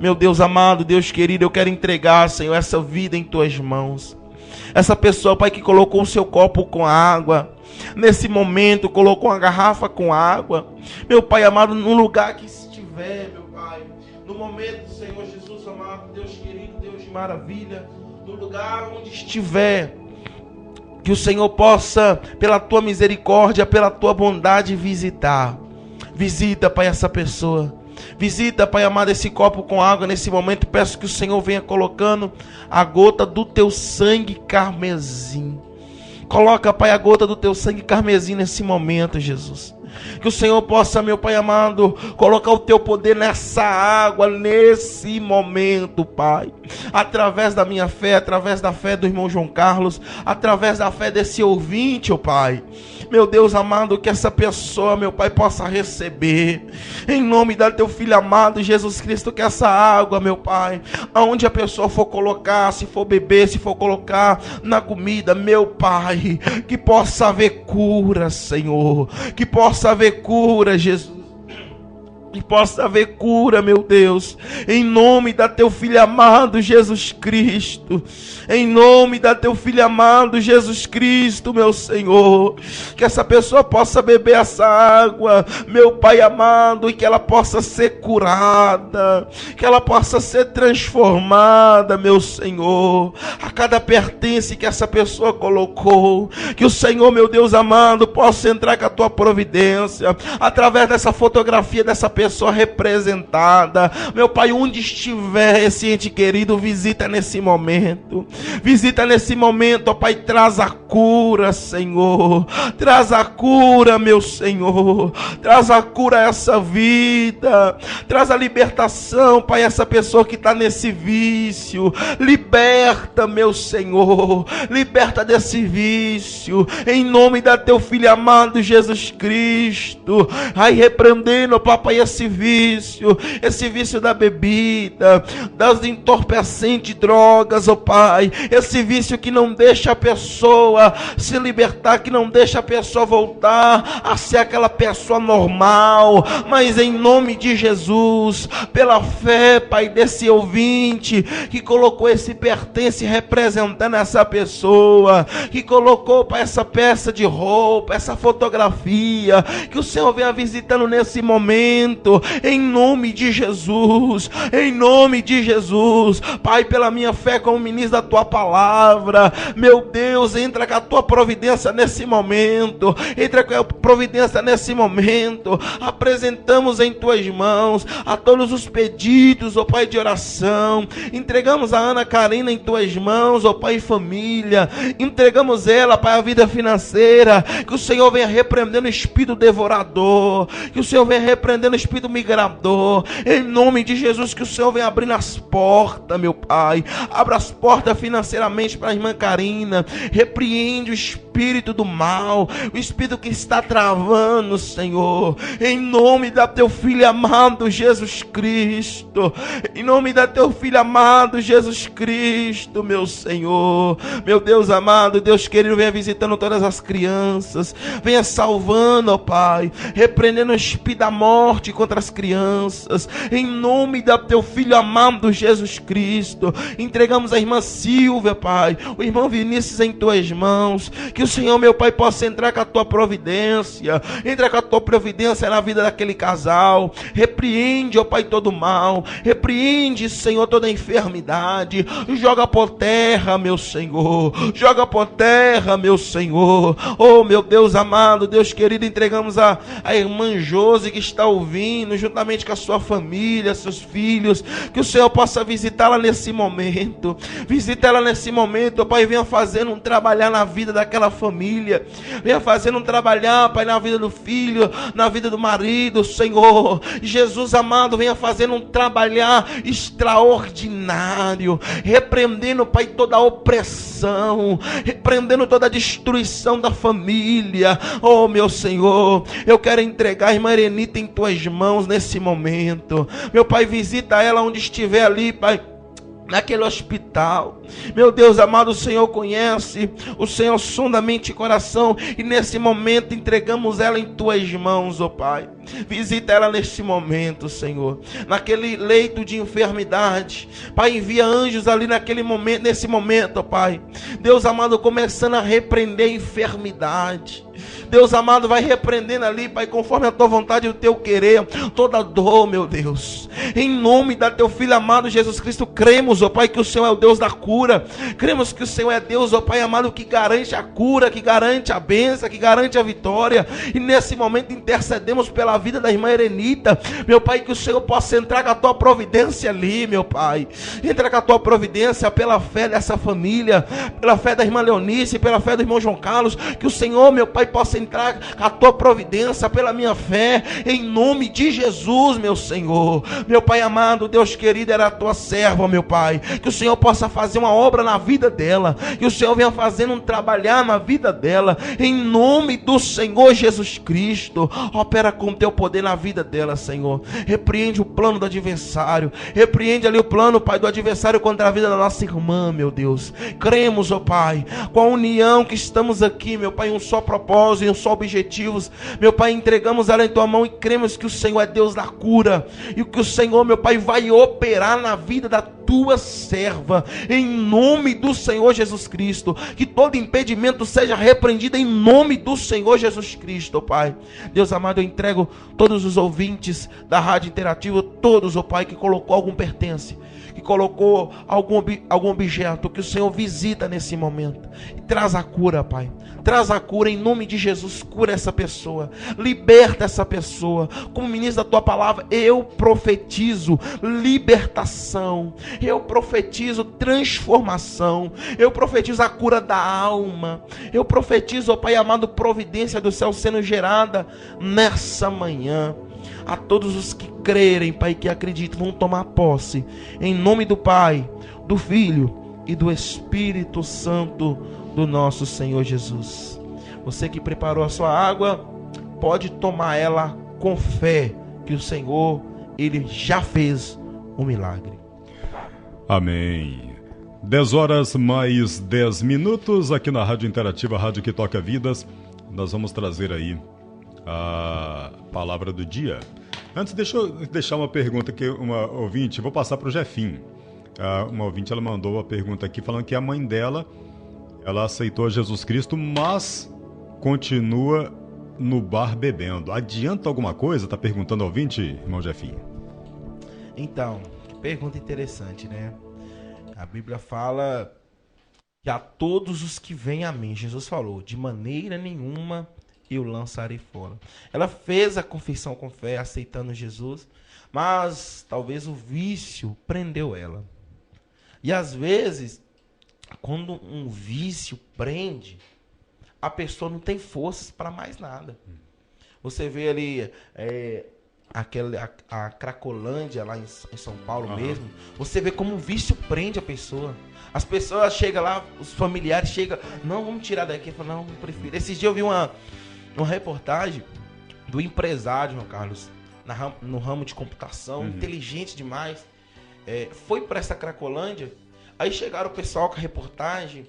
Meu Deus amado, Deus querido, eu quero entregar, Senhor, essa vida em tuas mãos. Essa pessoa, Pai, que colocou o seu copo com água, nesse momento colocou uma garrafa com água, meu Pai amado, no lugar que estiver, meu Pai, no momento, Senhor Jesus amado, Deus querido, Deus de maravilha, no lugar onde estiver, que o Senhor possa, pela tua misericórdia, pela tua bondade, visitar. Visita, Pai, essa pessoa. Visita, Pai amado, esse copo com água nesse momento. Peço que o Senhor venha colocando a gota do teu sangue carmesim. Coloca, Pai, a gota do teu sangue carmesim nesse momento, Jesus. Que o Senhor possa, meu Pai amado, colocar o teu poder nessa água, nesse momento, Pai. Através da minha fé, através da fé do irmão João Carlos, através da fé desse ouvinte, ó Pai. Meu Deus amado, que essa pessoa, meu Pai, possa receber, em nome do teu Filho amado, Jesus Cristo, que essa água, meu Pai, aonde a pessoa for colocar, se for beber, se for colocar na comida, meu Pai, que possa haver cura, Senhor, que possa haver cura, Jesus. Que possa haver cura, meu Deus, em nome da teu Filho amado Jesus Cristo, em nome da teu Filho amado Jesus Cristo, meu Senhor, que essa pessoa possa beber essa água, meu Pai amado, e que ela possa ser curada, que ela possa ser transformada, meu Senhor, a cada pertence que essa pessoa colocou, que o Senhor, meu Deus amado, possa entrar com a tua providência, através dessa fotografia dessa pessoa representada, meu Pai, onde estiver esse ente querido, visita nesse momento, ó Pai, traz a cura, Senhor, traz a cura, meu Senhor, traz a cura a essa vida, traz a libertação, Pai, essa pessoa que está nesse vício, liberta, meu Senhor, liberta desse vício, em nome da teu Filho amado Jesus Cristo, ai, repreendendo, papai, esse vício da bebida, das entorpecentes drogas, ó Pai, esse vício que não deixa a pessoa se libertar, que não deixa a pessoa voltar a ser aquela pessoa normal, mas em nome de Jesus, pela fé, Pai, desse ouvinte que colocou esse pertence representando essa pessoa, que colocou, Pai, essa peça de roupa, essa fotografia, que o Senhor venha visitando nesse momento, em nome de Jesus, Pai, pela minha fé como ministro da tua palavra, meu Deus, entra com a tua providência nesse momento, apresentamos em tuas mãos a todos os pedidos, ó Pai, de oração, entregamos a Ana Karina em tuas mãos, ó Pai, família, entregamos ela, Pai, a vida financeira, que o Senhor venha repreendendo o espírito devorador, que o Senhor venha repreendendo o espírito migrador, em nome de Jesus, que o Senhor venha abrindo as portas, meu Pai, abra as portas financeiramente para a irmã Karina, repreende o espírito espírito do mal, o espírito que está travando, Senhor, em nome da teu Filho amado Jesus Cristo, em nome da teu Filho amado Jesus Cristo, meu Senhor, meu Deus amado, Deus querido, venha visitando todas as crianças, venha salvando, ó Pai, repreendendo o espírito da morte contra as crianças, em nome da teu Filho amado Jesus Cristo. Entregamos a irmã Silvia, Pai, o irmão Vinícius em tuas mãos, que o Senhor, meu Pai, possa entrar com a tua providência, entra com a tua providência na vida daquele casal, repreende, ó Pai, todo mal, repreende, Senhor, toda enfermidade, joga por terra, meu Senhor, joga por terra, meu Senhor, oh meu Deus amado, Deus querido, entregamos a irmã Josi que está ouvindo, juntamente com a sua família, seus filhos, que o Senhor possa visitá-la nesse momento, visita ela nesse momento, Pai, venha fazendo um trabalhar na vida daquela família, venha fazendo um trabalhar, Pai, na vida do filho, na vida do marido, Senhor, Jesus amado, venha fazendo um trabalhar extraordinário, repreendendo, Pai, toda a opressão, repreendendo toda a destruição da família, oh meu Senhor, eu quero entregar a irmã Erenita em tuas mãos nesse momento, meu Pai, visita ela onde estiver ali, Pai, naquele hospital, meu Deus amado, o Senhor conhece, o Senhor sonda mente e coração, e nesse momento entregamos ela em tuas mãos, ó Pai, visita ela neste momento, Senhor, naquele leito de enfermidade, Pai, envia anjos ali naquele momento, nesse momento, ó Pai, Deus amado, começando a repreender a enfermidade, Deus amado, vai repreendendo ali, Pai, conforme a tua vontade e o teu querer, toda dor, meu Deus, em nome da teu Filho amado Jesus Cristo, cremos, ó Pai, que o Senhor é o Deus da cura, cremos que o Senhor é Deus, ó Pai amado, que garante a cura, que garante a bênção, que garante a vitória, e nesse momento intercedemos pela vida da irmã Erenita, meu Pai, que o Senhor possa entrar com a tua providência ali, meu Pai, entra com a tua providência pela fé dessa família, pela fé da irmã Leonice, pela fé do irmão João Carlos, que o Senhor, meu Pai, possa entrar com a tua providência pela minha fé, em nome de Jesus, meu Senhor, meu Pai amado, Deus querido, era a tua serva, meu Pai, que o Senhor possa fazer uma obra na vida dela, que o Senhor venha fazendo um trabalhar na vida dela, em nome do Senhor Jesus Cristo, opera com o teu poder na vida dela, Senhor, repreende o plano do adversário, repreende ali o plano, Pai, do adversário contra a vida da nossa irmã, meu Deus, cremos, ó Pai, com a união que estamos aqui, meu Pai, um só propósito e um só objetivo, meu Pai, entregamos ela em tua mão e cremos que o Senhor é Deus da cura, e que o Senhor, meu Pai, vai operar na vida da tua serva, em nome do Senhor Jesus Cristo, que todo impedimento seja repreendido em nome do Senhor Jesus Cristo, Pai. Deus amado, eu entrego todos os ouvintes da Rádio Interativa, todos, ó Pai, que colocou algum pertence, que colocou algum objeto, que o Senhor visita nesse momento, e traz a cura, Pai, traz a cura em nome de Jesus, cura essa pessoa, liberta essa pessoa, como ministro da tua palavra, eu profetizo libertação, eu profetizo transformação, eu profetizo a cura da alma, eu profetizo, ó Pai amado, providência do céu sendo gerada nessa manhã. A todos os que crerem, Pai, que acreditam, vão tomar posse, em nome do Pai, do Filho e do Espírito Santo do nosso Senhor Jesus. Você que preparou a sua água, pode tomar ela com fé, que o Senhor, Ele já fez um milagre. Amém. 10 horas mais 10 minutos aqui na Rádio Interativa, Rádio que Toca Vidas. Nós vamos trazer aí a palavra do dia. Antes, deixa eu deixar uma pergunta que uma ouvinte, vou passar para o Jefim. Uma ouvinte, ela mandou uma pergunta aqui falando que a mãe dela, ela aceitou Jesus Cristo, mas continua no bar bebendo. Adianta alguma coisa? Tá perguntando ao ouvinte, irmão Jefim. Então, que pergunta interessante, né? A Bíblia fala que a todos os que vêm a mim, Jesus falou, de maneira nenhuma eu lançarei fora. Ela fez a confissão com fé, aceitando Jesus, mas talvez o vício prendeu ela. E às vezes, quando um vício prende, a pessoa não tem forças para mais nada. Você vê ali a Cracolândia lá em São Paulo mesmo, você vê como o vício prende a pessoa. As pessoas chegam lá, os familiares chegam, não, vamos tirar daqui. Eu falo, não prefiro. Esses dias eu vi uma reportagem do empresário, João Carlos, no ramo de computação, inteligente demais. Foi para essa Cracolândia, aí chegaram o pessoal com a reportagem,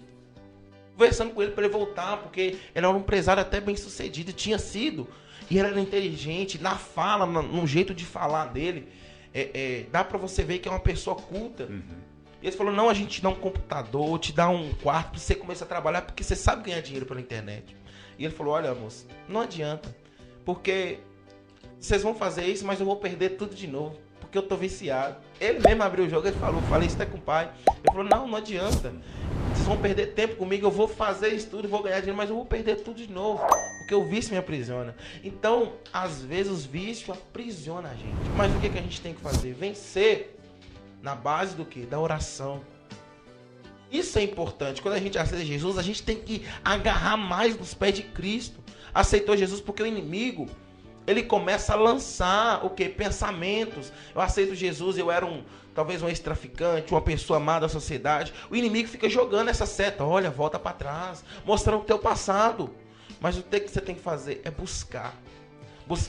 conversando com ele para ele voltar, porque ele era um empresário até bem sucedido, tinha sido, e ele era inteligente, na fala, no jeito de falar dele, dá para você ver que é uma pessoa culta. E ele falou, não, a gente te dá um computador, te dá um quarto para você começar a trabalhar, porque você sabe ganhar dinheiro pela internet. E ele falou, olha, moço, não adianta, porque vocês vão fazer isso, mas eu vou perder tudo de novo, porque eu tô viciado. Ele mesmo abriu o jogo, ele falou, falei isso até com o pai. Ele falou, não adianta, vocês vão perder tempo comigo, eu vou fazer isso tudo, vou ganhar dinheiro, mas eu vou perder tudo de novo, porque o vício me aprisiona. Então, às vezes, os vícios aprisionam a gente. Mas o que a gente tem que fazer? Vencer na base do quê? Da oração. Isso é importante. Quando a gente aceita Jesus, a gente tem que agarrar mais nos pés de Cristo. Aceitou Jesus porque o inimigo, ele começa a lançar o quê? Pensamentos. Eu aceito Jesus, eu era talvez um ex-traficante, uma pessoa má da sociedade. O inimigo fica jogando essa seta. Olha, volta para trás, mostrando o teu passado. Mas o que você tem que fazer é buscar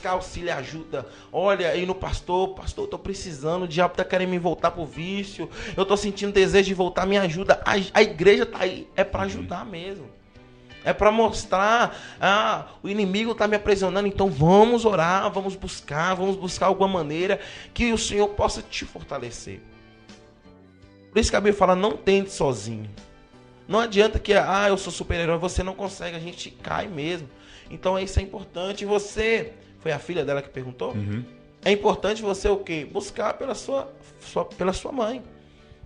auxílio e ajuda. Olha aí no pastor, eu tô precisando, o diabo tá querendo me voltar pro vício, eu tô sentindo desejo de voltar, me ajuda. A igreja tá aí, é para ajudar mesmo. É para mostrar, o inimigo tá me aprisionando, então vamos orar, vamos buscar alguma maneira que o Senhor possa te fortalecer. Por isso que a Bíblia fala, não tente sozinho. Não adianta que, eu sou super-herói, você não consegue, a gente cai mesmo. Então isso é importante. Você, foi a filha dela que perguntou? É importante você o quê? Buscar pela sua mãe.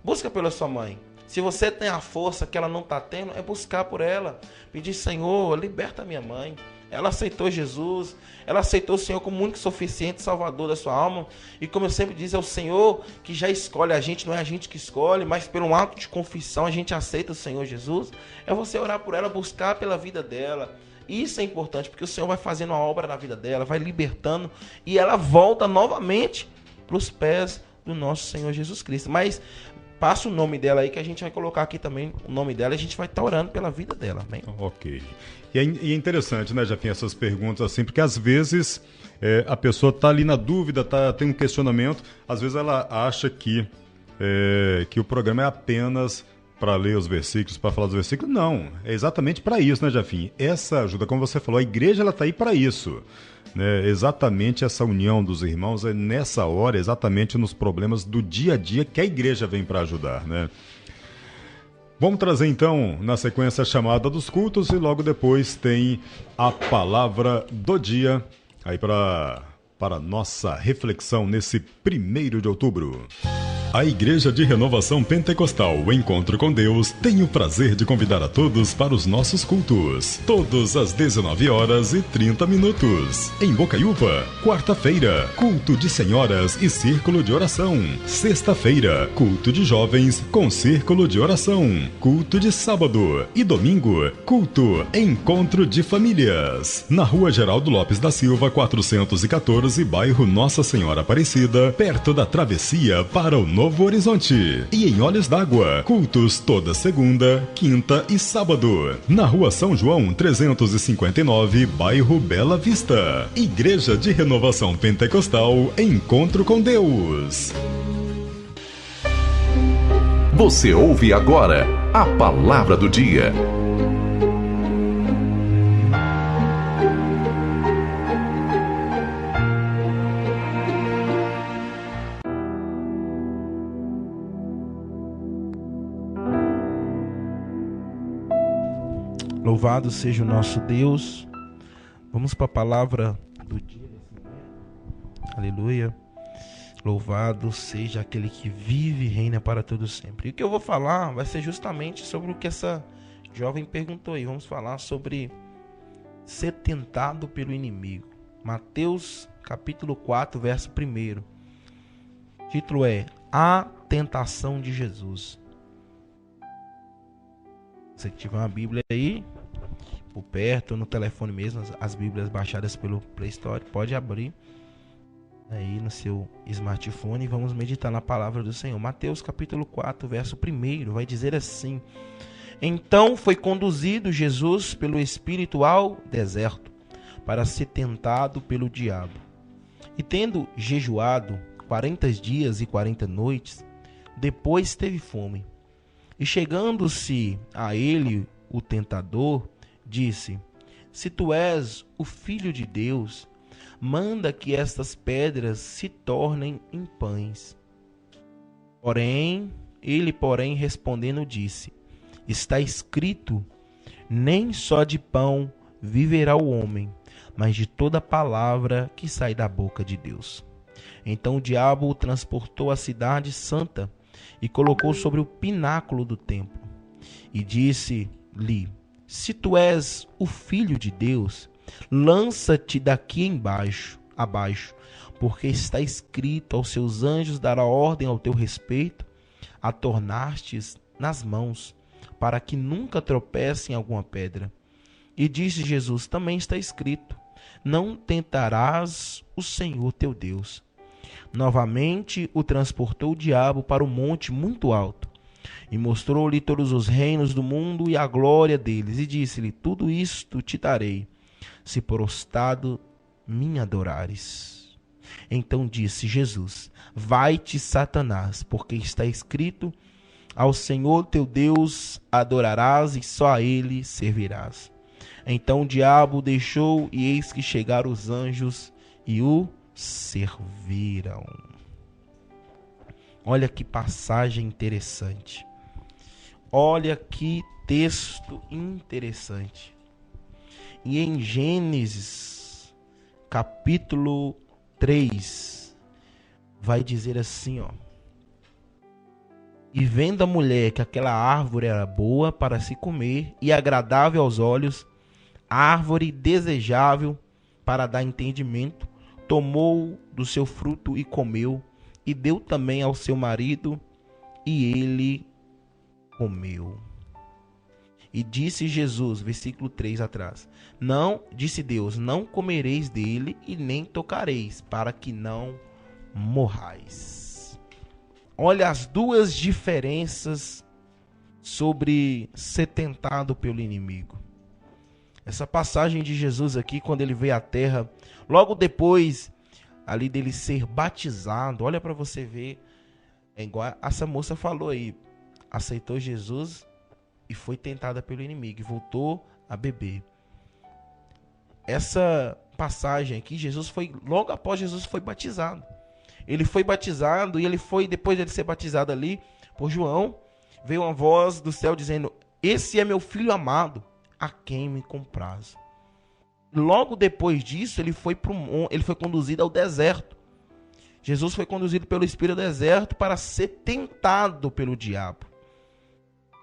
Busca pela sua mãe. Se você tem a força que ela não está tendo, é buscar por ela. Pedir, Senhor, liberta minha mãe. Ela aceitou Jesus, ela aceitou o Senhor como único suficiente salvador da sua alma. E como eu sempre digo, é o Senhor que já escolhe a gente, não é a gente que escolhe, mas pelo ato de confissão a gente aceita o Senhor Jesus. É você orar por ela, buscar pela vida dela. Isso é importante, porque o Senhor vai fazendo uma obra na vida dela, vai libertando, e ela volta novamente para os pés do nosso Senhor Jesus Cristo. Mas passa o nome dela aí, que a gente vai colocar aqui também o nome dela, e a gente vai estar orando pela vida dela, amém? Ok. E é interessante, né, Jefinho, essas perguntas assim, porque às vezes a pessoa está ali na dúvida, tem um questionamento, às vezes ela acha que o programa é apenas para ler os versículos, para falar dos versículos. Não, é exatamente para isso, né, Jefinho? Essa ajuda, como você falou, a igreja ela está aí para isso. Né? Exatamente essa união dos irmãos é nessa hora, exatamente nos problemas do dia a dia que a igreja vem para ajudar, né? Vamos trazer então, na sequência, a chamada dos cultos e logo depois tem a palavra do dia aí para nossa reflexão nesse 1º de outubro. A Igreja de Renovação Pentecostal, o Encontro com Deus, tem o prazer de convidar a todos para os nossos cultos, todos às 19h30. Em Bocaiúva, quarta-feira, culto de senhoras e círculo de oração. Sexta-feira, culto de jovens com círculo de oração. Culto de sábado e domingo, culto Encontro de Famílias. Na Rua Geraldo Lopes da Silva, 414, bairro Nossa Senhora Aparecida, perto da travessia para o Novo Horizonte. E em Olhos d'Água, cultos toda segunda, quinta e sábado. Na Rua São João, 359, bairro Bela Vista. Igreja de Renovação Pentecostal, Encontro com Deus. Você ouve agora a palavra do dia. Louvado seja o nosso Deus. Vamos para a palavra do dia. Aleluia. Louvado seja aquele que vive e reina para todo sempre. E o que eu vou falar vai ser justamente sobre o que essa jovem perguntou aí. Vamos falar sobre ser tentado pelo inimigo. Mateus capítulo 4, verso 1. O título é A Tentação de Jesus. Se tiver uma Bíblia aí, por perto, no telefone mesmo, as Bíblias baixadas pelo Play Store, pode abrir. aí no seu smartphone e vamos meditar na palavra do Senhor. Mateus capítulo 4, verso 1, vai dizer assim: Então foi conduzido Jesus pelo Espírito ao deserto, para ser tentado pelo diabo. E tendo jejuado 40 dias e 40 noites, depois teve fome. E chegando-se a ele o tentador, disse: Se tu és o Filho de Deus, manda que estas pedras se tornem em pães. Ele, respondendo, disse: Está escrito, nem só de pão viverá o homem, mas de toda palavra que sai da boca de Deus. Então o diabo o transportou à cidade santa e colocou sobre o pináculo do templo. E disse-lhe: Se tu és o Filho de Deus, lança-te daqui abaixo, porque está escrito: aos seus anjos dará ordem ao teu respeito, a tornar-te nas mãos, para que nunca tropece em alguma pedra. E disse Jesus: Também está escrito: Não tentarás o Senhor teu Deus. Novamente o transportou o diabo para um monte muito alto, e mostrou-lhe todos os reinos do mundo e a glória deles, e disse-lhe: Tudo isto te darei, se prostrado me adorares. Então disse Jesus: Vai-te, Satanás, porque está escrito: Ao Senhor teu Deus adorarás e só a ele servirás. Então o diabo o deixou, e eis que chegaram os anjos e o serviram. Olha que passagem interessante. Olha que texto interessante. E em Gênesis, capítulo 3, vai dizer assim, ó: E vendo a mulher que aquela árvore era boa para se comer e agradável aos olhos, árvore desejável para dar entendimento, tomou do seu fruto e comeu, e deu também ao seu marido, e ele comeu. E disse Jesus, versículo 3 atrás: disse Deus: Não comereis dele e nem tocareis, para que não morrais. Olha as duas diferenças sobre ser tentado pelo inimigo. Essa passagem de Jesus aqui, quando ele veio à terra, logo depois ali dele ser batizado, olha para você ver, é igual essa moça falou aí, aceitou Jesus e foi tentada pelo inimigo e voltou a beber. Essa passagem aqui, logo após Jesus foi batizado. Ele foi batizado e depois de ser batizado ali por João, veio uma voz do céu dizendo: Esse é meu filho amado, a quem me comprazo. Logo depois disso, ele foi conduzido ao deserto. Jesus foi conduzido pelo Espírito ao deserto para ser tentado pelo diabo.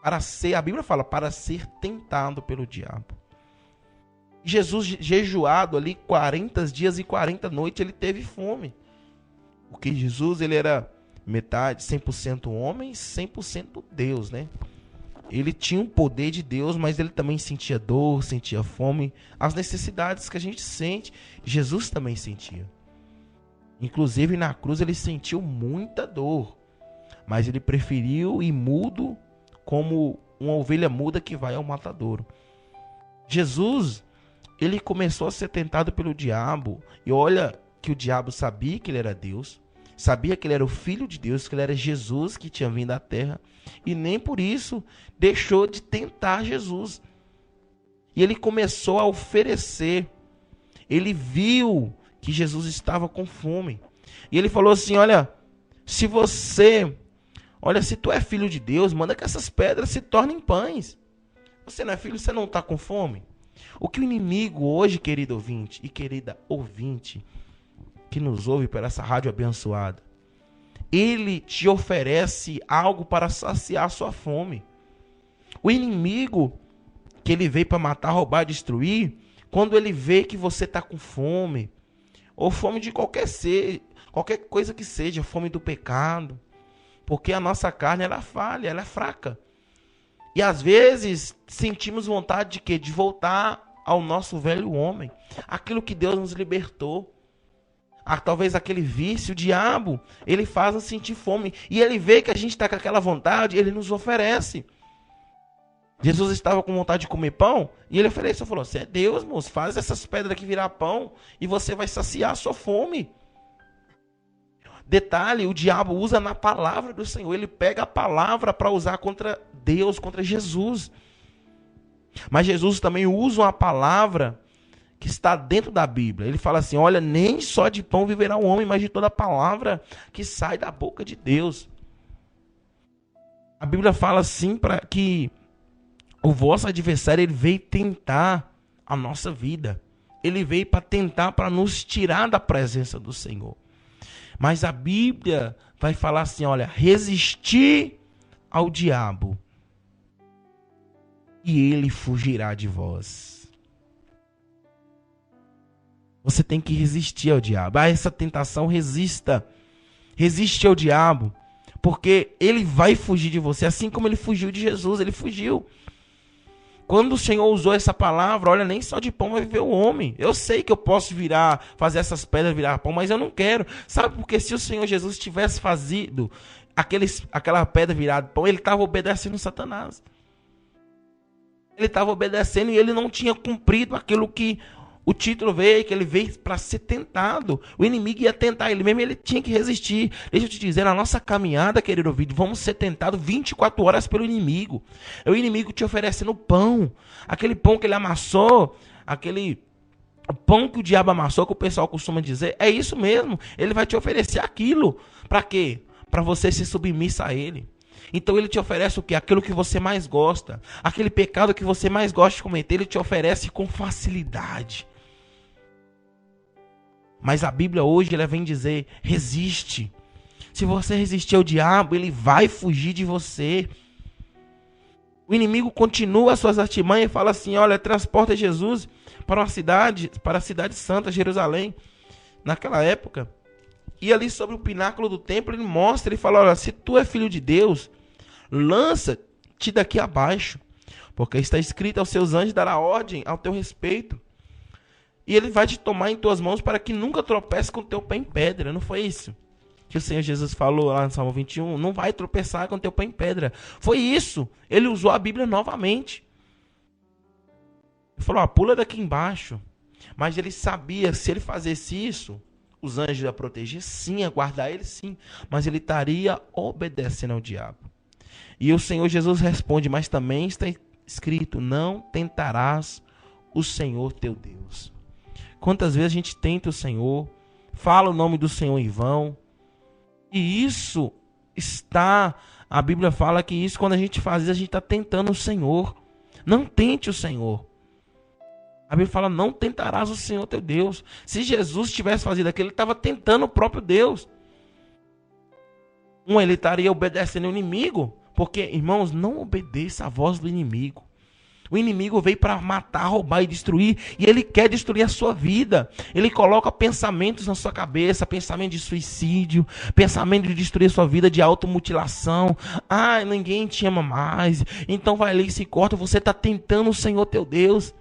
A Bíblia fala, para ser tentado pelo diabo. Jesus, jejuado ali 40 dias e 40 noites, ele teve fome. Porque Jesus, ele era metade, 100% homem, 100% Deus, né? Ele tinha o poder de Deus, mas ele também sentia dor, sentia fome, as necessidades que a gente sente, Jesus também sentia. Inclusive na cruz ele sentiu muita dor, mas ele preferiu ir mudo, como uma ovelha muda que vai ao matadouro. Jesus, ele começou a ser tentado pelo diabo, e olha que o diabo sabia que ele era Deus, sabia que ele era o Filho de Deus, que ele era Jesus que tinha vindo à terra, e nem por isso deixou de tentar Jesus. E ele começou a oferecer. Ele viu que Jesus estava com fome. E ele falou assim: se tu é filho de Deus, manda que essas pedras se tornem pães. Você não é filho, você não está com fome? O que o inimigo hoje, querido ouvinte e querida ouvinte, que nos ouve por essa rádio abençoada, ele te oferece algo para saciar a sua fome. O inimigo, que ele veio para matar, roubar, destruir, quando ele vê que você está com fome, ou fome de qualquer coisa que seja, fome do pecado, porque a nossa carne ela falha, ela é fraca. E às vezes sentimos vontade de quê? De voltar ao nosso velho homem, aquilo que Deus nos libertou. talvez aquele vício, o diabo, ele faz nos sentir fome. E ele vê que a gente está com aquela vontade, ele nos oferece. Jesus estava com vontade de comer pão, e ele ofereceu, falou, você é Deus, moço, faz essas pedras aqui virar pão, e você vai saciar a sua fome. Detalhe, o diabo usa na palavra do Senhor, ele pega a palavra para usar contra Deus, contra Jesus. Mas Jesus também usa uma palavra que está dentro da Bíblia. Ele fala assim, olha, nem só de pão viverá o homem, mas de toda palavra que sai da boca de Deus. A Bíblia fala assim, para que o vosso adversário, ele veio tentar a nossa vida. Ele veio para tentar, para nos tirar da presença do Senhor. Mas a Bíblia vai falar assim, olha, resistir ao diabo e ele fugirá de vós. Você tem que resistir ao diabo. A essa tentação, resista. Resiste ao diabo, porque ele vai fugir de você, assim como ele fugiu de Jesus, ele fugiu. Quando o Senhor usou essa palavra, olha, nem só de pão vai viver o homem. Eu sei que eu posso fazer essas pedras virar pão, mas eu não quero. Sabe, porque se o Senhor Jesus tivesse fazido aquela pedra virar pão, ele estava obedecendo Satanás. Ele estava obedecendo e ele não tinha cumprido aquilo que o título veio, que ele veio para ser tentado. O inimigo ia tentar ele mesmo, ele tinha que resistir. Deixa eu te dizer, na nossa caminhada, querido ouvido, vamos ser tentados 24 horas pelo inimigo. É o inimigo te oferecendo pão. Aquele pão que ele amassou, aquele pão que o diabo amassou, que o pessoal costuma dizer, é isso mesmo. Ele vai te oferecer aquilo. Para quê? Para você se submissa a ele. Então ele te oferece o quê? Aquilo que você mais gosta. Aquele pecado que você mais gosta de cometer, ele te oferece com facilidade. Mas a Bíblia hoje ela vem dizer, resiste. Se você resistir ao diabo, ele vai fugir de você. O inimigo continua as suas artimanhas e fala assim, olha, transporta Jesus para a cidade santa, Jerusalém. Naquela época, e ali sobre o pináculo do templo, ele fala, olha, se tu é filho de Deus, lança-te daqui abaixo, porque está escrito, aos seus anjos dará ordem ao teu respeito. E ele vai te tomar em tuas mãos para que nunca tropece com o teu pé em pedra. Não foi isso que o Senhor Jesus falou lá no Salmo 21? Não vai tropeçar com o teu pé em pedra. Foi isso. Ele usou a Bíblia novamente. Ele falou, pula daqui embaixo. Mas ele sabia, se ele fizesse isso, os anjos iam proteger, sim, a guardar ele, sim. Mas ele estaria obedecendo ao diabo. E o Senhor Jesus responde, mas também está escrito, não tentarás o Senhor teu Deus. Quantas vezes a gente tenta o Senhor, fala o nome do Senhor em vão, e isso a Bíblia fala que isso, quando a gente faz isso, a gente está tentando o Senhor. Não tente o Senhor. A Bíblia fala, não tentarás o Senhor teu Deus. Se Jesus tivesse fazido aquilo, ele estava tentando o próprio Deus. Ele estaria obedecendo o inimigo, porque, irmãos, não obedeça a voz do inimigo. O inimigo veio para matar, roubar e destruir, e ele quer destruir a sua vida. Ele coloca pensamentos na sua cabeça, pensamento de suicídio, pensamento de destruir a sua vida, de automutilação. Ninguém te ama mais, então vai ali e se corta. Você está tentando o Senhor teu Deus,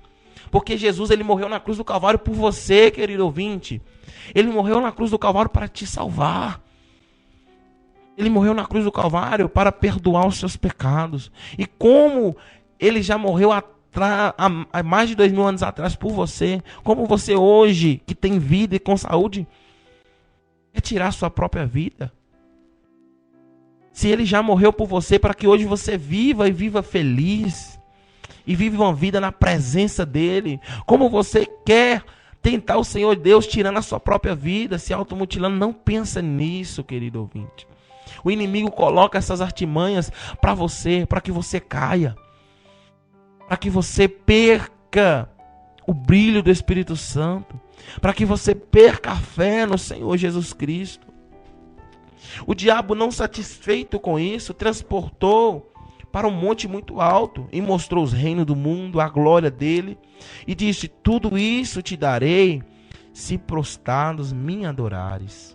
porque Jesus, ele morreu na cruz do Calvário por você, querido ouvinte. Ele morreu na cruz do Calvário para te salvar. Ele morreu na cruz do Calvário para perdoar os seus pecados. E como ele já morreu há mais de 2000 anos atrás por você, como você hoje, que tem vida e com saúde, quer tirar sua própria vida? Se ele já morreu por você para que hoje você viva e viva feliz, e vive uma vida na presença dele, como você quer tentar o Senhor Deus tirando a sua própria vida, se automutilando? Não pensa nisso, querido ouvinte. O inimigo coloca essas artimanhas para você, para que você caia, para que você perca o brilho do Espírito Santo, para que você perca a fé no Senhor Jesus Cristo. O diabo, não satisfeito com isso, transportou para um monte muito alto e mostrou os reinos do mundo, a glória dele, e disse, tudo isso te darei, se prostrados me adorares.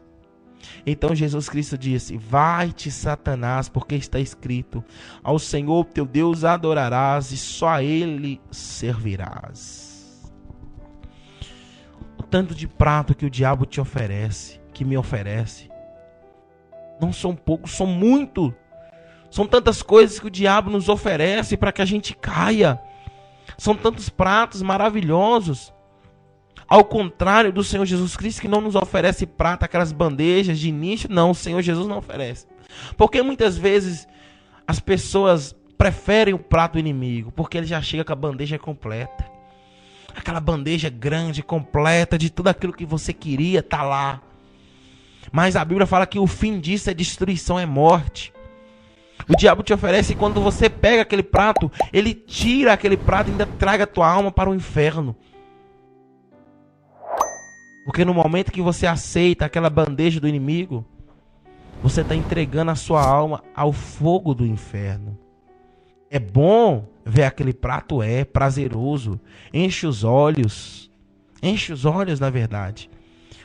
Então Jesus Cristo disse, vai-te, Satanás, porque está escrito, ao Senhor teu Deus adorarás e só a ele servirás. O tanto de prato que o diabo te oferece, que me oferece. Não são poucos, são muito. São tantas coisas que o diabo nos oferece para que a gente caia. São tantos pratos maravilhosos. Ao contrário do Senhor Jesus Cristo, que não nos oferece prato, aquelas bandejas de nicho. Não, o Senhor Jesus não oferece. Porque muitas vezes as pessoas preferem o prato do inimigo, porque ele já chega com a bandeja completa. Aquela bandeja grande, completa, de tudo aquilo que você queria, está lá. Mas a Bíblia fala que o fim disso é destruição, é morte. O diabo te oferece, e quando você pega aquele prato, ele tira aquele prato e ainda traga a tua alma para o inferno. Porque no momento que você aceita aquela bandeja do inimigo, você está entregando a sua alma ao fogo do inferno. É bom ver aquele prato, é prazeroso, enche os olhos, na verdade.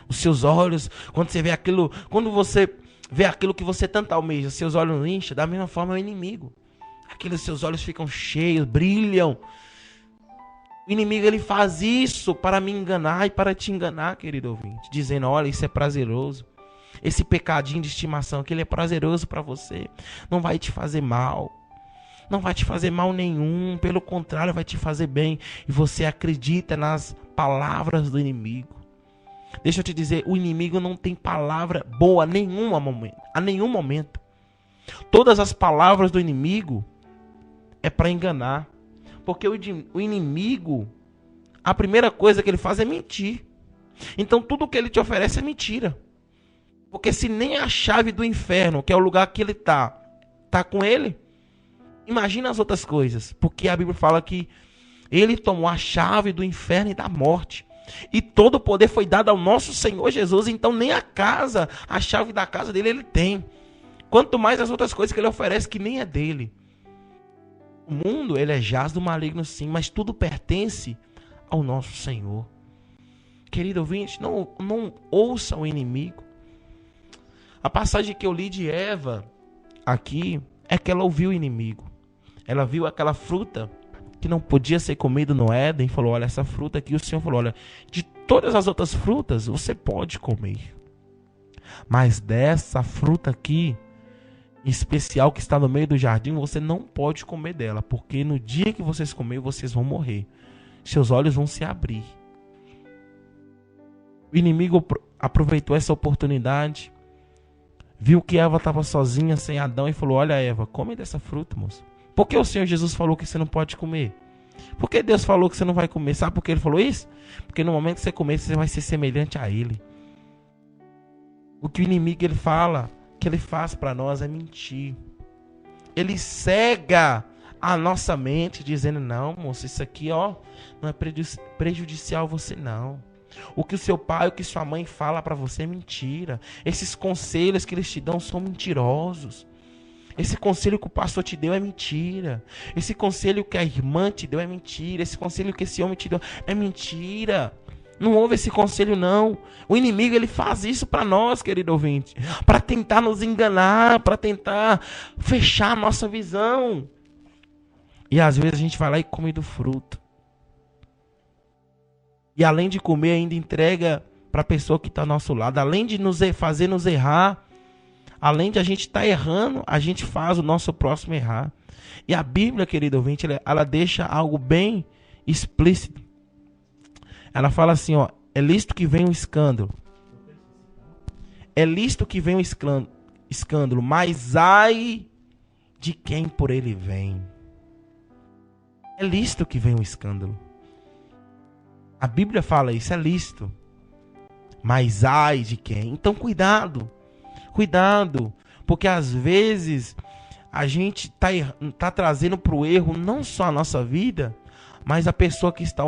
Os seus olhos, quando você vê aquilo, quando você vê aquilo que você tanto almeja, seus olhos enchem, da mesma forma é o inimigo. Aqueles seus olhos ficam cheios, brilham. O inimigo, ele faz isso para me enganar e para te enganar, querido ouvinte, dizendo, olha, isso é prazeroso. Esse pecadinho de estimação aqui, ele é prazeroso para você, não vai te fazer mal. Não vai te fazer mal nenhum, pelo contrário, vai te fazer bem. E você acredita nas palavras do inimigo. Deixa eu te dizer, o inimigo não tem palavra boa a nenhum momento. Todas as palavras do inimigo é para enganar. Porque o inimigo, a primeira coisa que ele faz é mentir. Então tudo que ele te oferece é mentira. Porque se nem a chave do inferno, que é o lugar que ele tá com ele, imagina as outras coisas. Porque a Bíblia fala que ele tomou a chave do inferno e da morte. E todo o poder foi dado ao nosso Senhor Jesus. Então nem a chave da casa dele ele tem. Quanto mais as outras coisas que ele oferece que nem é dele. O mundo, ele é jaz do maligno sim, mas tudo pertence ao nosso Senhor. Querido ouvinte, não ouça o inimigo. A passagem que eu li de Eva aqui é que ela ouviu o inimigo. Ela viu aquela fruta que não podia ser comida no Éden e falou, olha, essa fruta aqui, o Senhor falou, olha, de todas as outras frutas você pode comer. Mas dessa fruta aqui, em especial que está no meio do jardim, você não pode comer dela, porque no dia que vocês comerem, vocês vão morrer. Seus olhos vão se abrir. O inimigo aproveitou essa oportunidade, viu que Eva estava sozinha, sem Adão, e falou, olha Eva, come dessa fruta, moça. Por que o Senhor Jesus falou que você não pode comer? Por que Deus falou que você não vai comer? Sabe por que ele falou isso? Porque no momento que você comer, você vai ser semelhante a ele. O que o inimigo ele fala, que ele faz para nós é mentir. Ele cega a nossa mente, dizendo, não, moça, isso aqui ó, não é prejudicial a você não. O que o seu pai, o que sua mãe fala para você é mentira. Esses conselhos que eles te dão são mentirosos. Esse conselho que o pastor te deu é mentira. Esse conselho que a irmã te deu é mentira. Esse conselho que esse homem te deu é mentira. Não houve esse conselho não. O inimigo ele faz isso para nós, querido ouvinte, para tentar nos enganar, para tentar fechar a nossa visão. E às vezes a gente vai lá e come do fruto. E além de comer, ainda entrega para a pessoa que está ao nosso lado. Além de fazer nos errar, além de a gente estar errando, a gente faz o nosso próximo errar. E a Bíblia, querido ouvinte, ela deixa algo bem explícito. Ela fala assim, ó, é lícito que venha um escândalo. É lícito que venha um escândalo, mas ai de quem por ele vem. É lícito que venha um escândalo. A Bíblia fala isso, é lícito. Mas ai de quem? Então cuidado. Cuidado. Porque às vezes a gente tá trazendo para o erro não só a nossa vida, mas a pessoa que está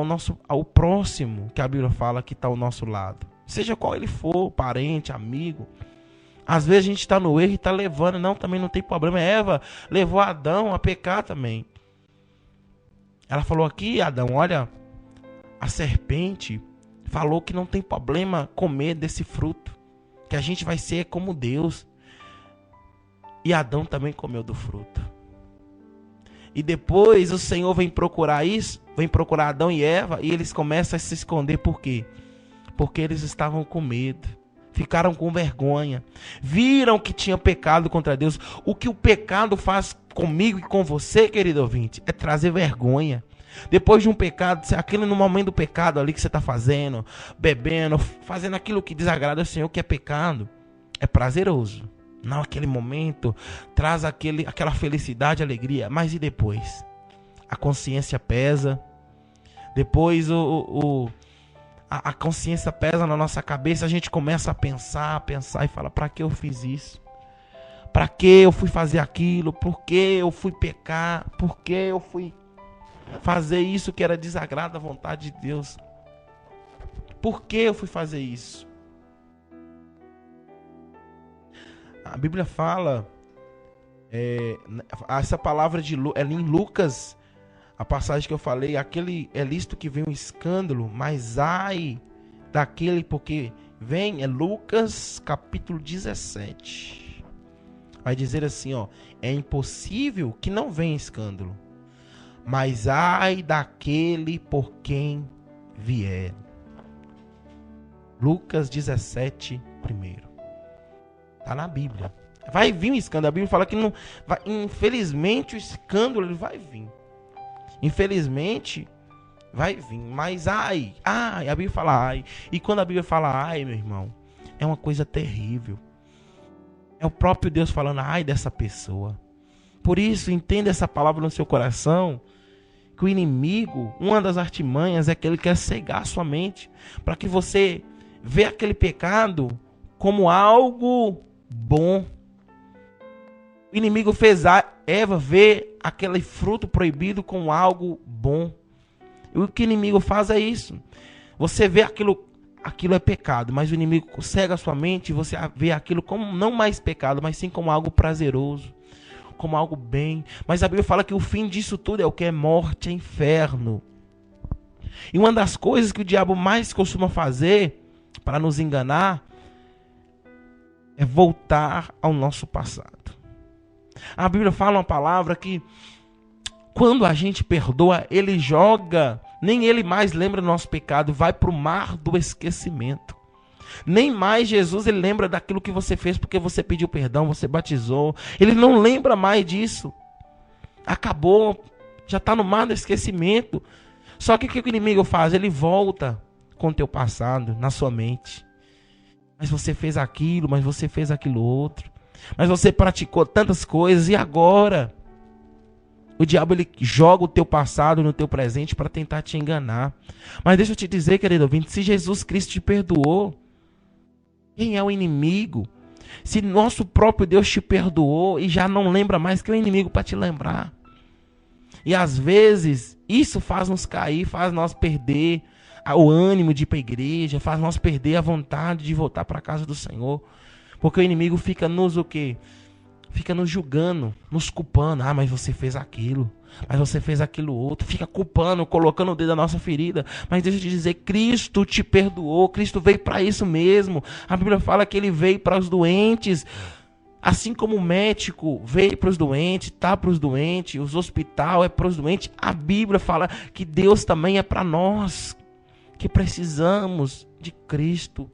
ao próximo, que a Bíblia fala que está ao nosso lado. Seja qual ele for, parente, amigo. Às vezes a gente está no erro e está levando. Não, também não tem problema. Eva levou Adão a pecar também. Ela falou aqui, Adão, olha, a serpente falou que não tem problema comer desse fruto, que a gente vai ser como Deus. E Adão também comeu do fruto. E depois o Senhor vem procurar isso, vem procurar Adão e Eva, e eles começam a se esconder. Por quê? Porque eles estavam com medo. Ficaram com vergonha. Viram que tinha pecado contra Deus. O que o pecado faz comigo e com você, querido ouvinte, é trazer vergonha. Depois de um pecado, aquilo no momento do pecado ali que você está fazendo, bebendo, fazendo aquilo que desagrada ao Senhor, que é pecado, é prazeroso. Não, aquele momento traz aquela felicidade, alegria. Mas e depois? A consciência pesa. Depois a consciência pesa na nossa cabeça. A gente começa a pensar e fala: para que eu fiz isso? Para que eu fui fazer aquilo? Por que eu fui pecar? Por que eu fui fazer isso que era desagrado à vontade de Deus? Por que eu fui fazer isso? A Bíblia fala, essa palavra é em Lucas, a passagem que eu falei, aquele é lícito que vem um escândalo, mas ai daquele porque vem, é Lucas capítulo 17. Vai dizer assim, ó: é impossível que não venha escândalo, mas ai daquele por quem vier. Lucas 17, primeiro. Está na Bíblia. Vai vir um escândalo. A Bíblia fala que não vai, infelizmente o escândalo ele vai vir. Infelizmente vai vir. Mas ai, a Bíblia fala ai. E quando a Bíblia fala ai, meu irmão, é uma coisa terrível. É o próprio Deus falando ai dessa pessoa. Por isso, entenda essa palavra no seu coração, que o inimigo, uma das artimanhas é que ele quer cegar a sua mente, para que você vê aquele pecado como algo bom. O inimigo fez Eva ver aquele fruto proibido como algo bom. E o que o inimigo faz é isso. Você vê aquilo é pecado, mas o inimigo cega a sua mente e você vê aquilo como não mais pecado, mas sim como algo prazeroso, como algo bem. Mas a Bíblia fala que o fim disso tudo é o que? É morte, é inferno. E uma das coisas que o diabo mais costuma fazer para nos enganar é voltar ao nosso passado. A Bíblia fala uma palavra que quando a gente perdoa, ele joga, nem ele mais lembra do nosso pecado, vai para o mar do esquecimento. Nem mais Jesus ele lembra daquilo que você fez porque você pediu perdão, você batizou. Ele não lembra mais disso. Acabou, já está no mar do esquecimento. Só que o que o inimigo faz? Ele volta com o teu passado na sua mente. Mas você fez aquilo, mas você fez aquilo outro. Mas você praticou tantas coisas e agora? O diabo ele joga o teu passado no teu presente para tentar te enganar. Mas deixa eu te dizer, querido ouvinte, se Jesus Cristo te perdoou, quem é o inimigo? Se nosso próprio Deus te perdoou e já não lembra mais, que é o inimigo para te lembrar? E às vezes isso faz nos cair, faz nós perder o ânimo de ir para a igreja, faz nós perder a vontade de voltar para a casa do Senhor. Porque o inimigo fica nos o quê? Fica nos julgando, nos culpando. Ah, mas você fez aquilo, mas você fez aquilo outro. Fica culpando, colocando o dedo na nossa ferida. Mas deixa eu te dizer, Cristo te perdoou. Cristo veio para isso mesmo. A Bíblia fala que ele veio para os doentes. Assim como o médico veio para os doentes, está para os doentes, os hospitais é para os doentes. A Bíblia fala que Deus também é para nós, que precisamos de Cristo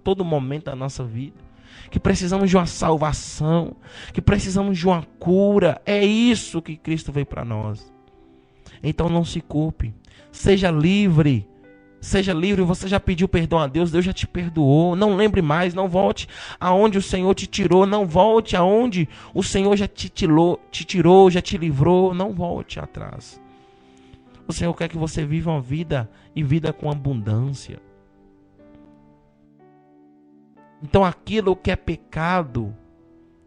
todo momento da nossa vida, que precisamos de uma salvação, que precisamos de uma cura. É isso que Cristo veio para nós. Então não se culpe, seja livre, você já pediu perdão a Deus, Deus já te perdoou. Não lembre mais, não volte aonde o Senhor te tirou, não volte aonde o Senhor já te tirou, já te livrou, não volte atrás. O Senhor quer que você viva uma vida e vida com abundância. Então aquilo que é pecado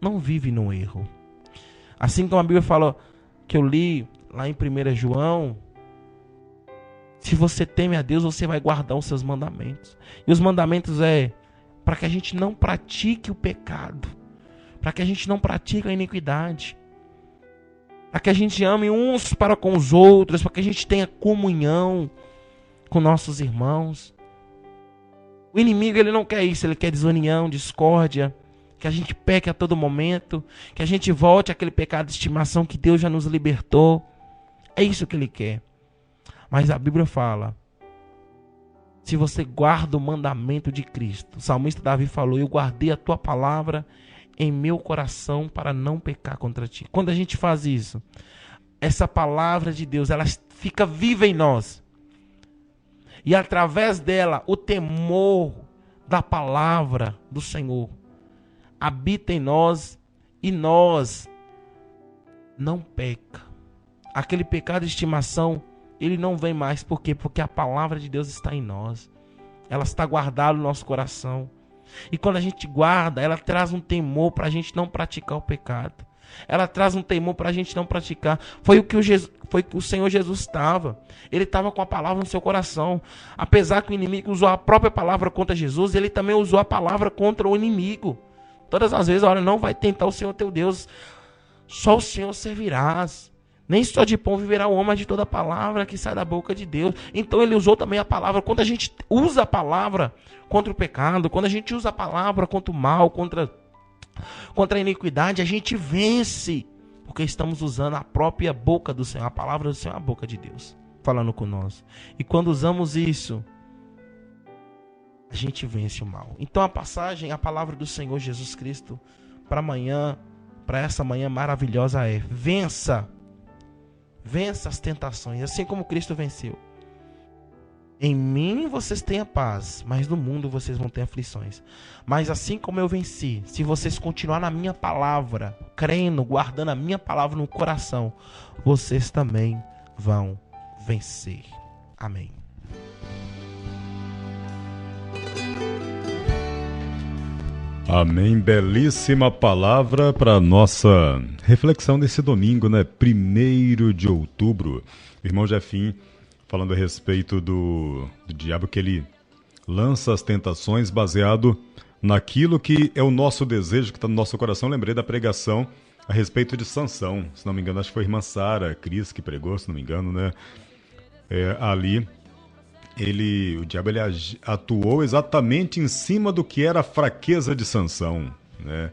não vive no erro. Assim como a Bíblia fala, que eu li lá em 1 João, se você teme a Deus, você vai guardar os seus mandamentos. E os mandamentos é para que a gente não pratique o pecado, para que a gente não pratique a iniquidade, para que a gente ame uns para com os outros, para que a gente tenha comunhão com nossos irmãos. O inimigo ele não quer isso, ele quer desunião, discórdia, que a gente peque a todo momento, que a gente volte àquele pecado de estimação que Deus já nos libertou. É isso que ele quer. Mas a Bíblia fala, se você guarda o mandamento de Cristo. O salmista Davi falou: eu guardei a tua palavra em meu coração para não pecar contra ti. Quando a gente faz isso, essa palavra de Deus, ela fica viva em nós. E através dela, o temor da palavra do Senhor habita em nós e nós não peca. Aquele pecado de estimação, ele não vem mais. Por quê? Porque a palavra de Deus está em nós. Ela está guardada no nosso coração. E quando a gente guarda, ela traz um temor para a gente não praticar o pecado. Ela traz um temor para a gente não praticar. Foi o que o Senhor Jesus estava. Ele estava com a palavra no seu coração. Apesar que o inimigo usou a própria palavra contra Jesus, ele também usou a palavra contra o inimigo. Todas as vezes, olha, não vai tentar o Senhor teu Deus. Só o Senhor servirás. Nem só de pão viverá o homem, mas de toda a palavra que sai da boca de Deus. Então ele usou também a palavra. Quando a gente usa a palavra contra o pecado, quando a gente usa a palavra contra o mal, contra a iniquidade, a gente vence. Porque estamos usando a própria boca do Senhor. A palavra do Senhor é a boca de Deus falando conosco. E quando usamos isso, a gente vence o mal. Então a passagem, a palavra do Senhor Jesus Cristo para amanhã, para essa manhã maravilhosa é: vença as tentações, assim como Cristo venceu. Em mim vocês têm a paz, mas no mundo vocês vão ter aflições. Mas assim como eu venci, se vocês continuar na minha palavra, crendo, guardando a minha palavra no coração, vocês também vão vencer. Amém. Amém, belíssima palavra para nossa reflexão desse domingo, né? 1º de outubro. O irmão Jefim falando a respeito do diabo, que ele lança as tentações baseado naquilo que é o nosso desejo, que está no nosso coração. Lembrei da pregação a respeito de Sansão, se não me engano, acho que foi a irmã Sara Cris que pregou, se não me engano, né? Ali o diabo ele atuou exatamente em cima do que era a fraqueza de Sansão, né?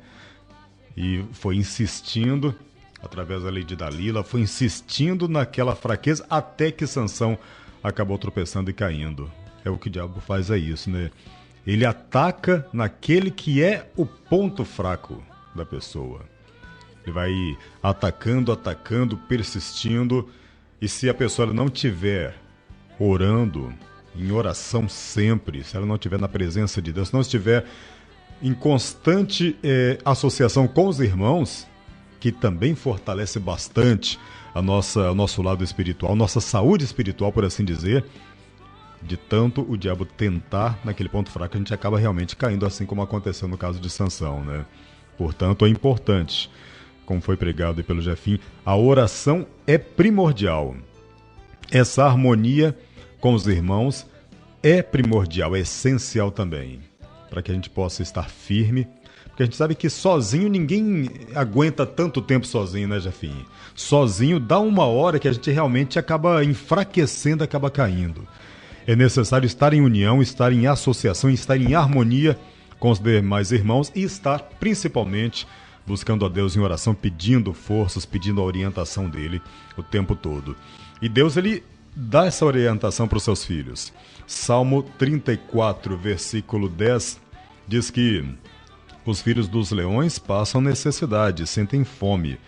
E foi insistindo, através da lei de Dalila, foi insistindo naquela fraqueza até que Sansão acabou tropeçando e caindo. É o que o diabo faz, é isso, né? Ele ataca naquele que é o ponto fraco da pessoa. Ele vai atacando, persistindo, e se a pessoa não estiver orando, em oração sempre, se ela não estiver na presença de Deus, se não estiver em constante associação com os irmãos, que também fortalece bastante o nosso lado espiritual, nossa saúde espiritual, por assim dizer, de tanto o diabo tentar naquele ponto fraco, a gente acaba realmente caindo, assim como aconteceu no caso de Sansão, né? Portanto, é importante, como foi pregado pelo Jefim, a oração é primordial. Essa harmonia com os irmãos é primordial, é essencial também, para que a gente possa estar firme, porque a gente sabe que sozinho ninguém aguenta tanto tempo sozinho, né, Jefim? Sozinho dá uma hora que a gente realmente acaba enfraquecendo, acaba caindo. É necessário estar em união, estar em associação, estar em harmonia com os demais irmãos e estar principalmente buscando a Deus em oração, pedindo forças, pedindo a orientação dele o tempo todo. E Deus, ele dá essa orientação para os seus filhos. Salmo 34, versículo 10, diz que os filhos dos leões passam necessidade, sentem fome,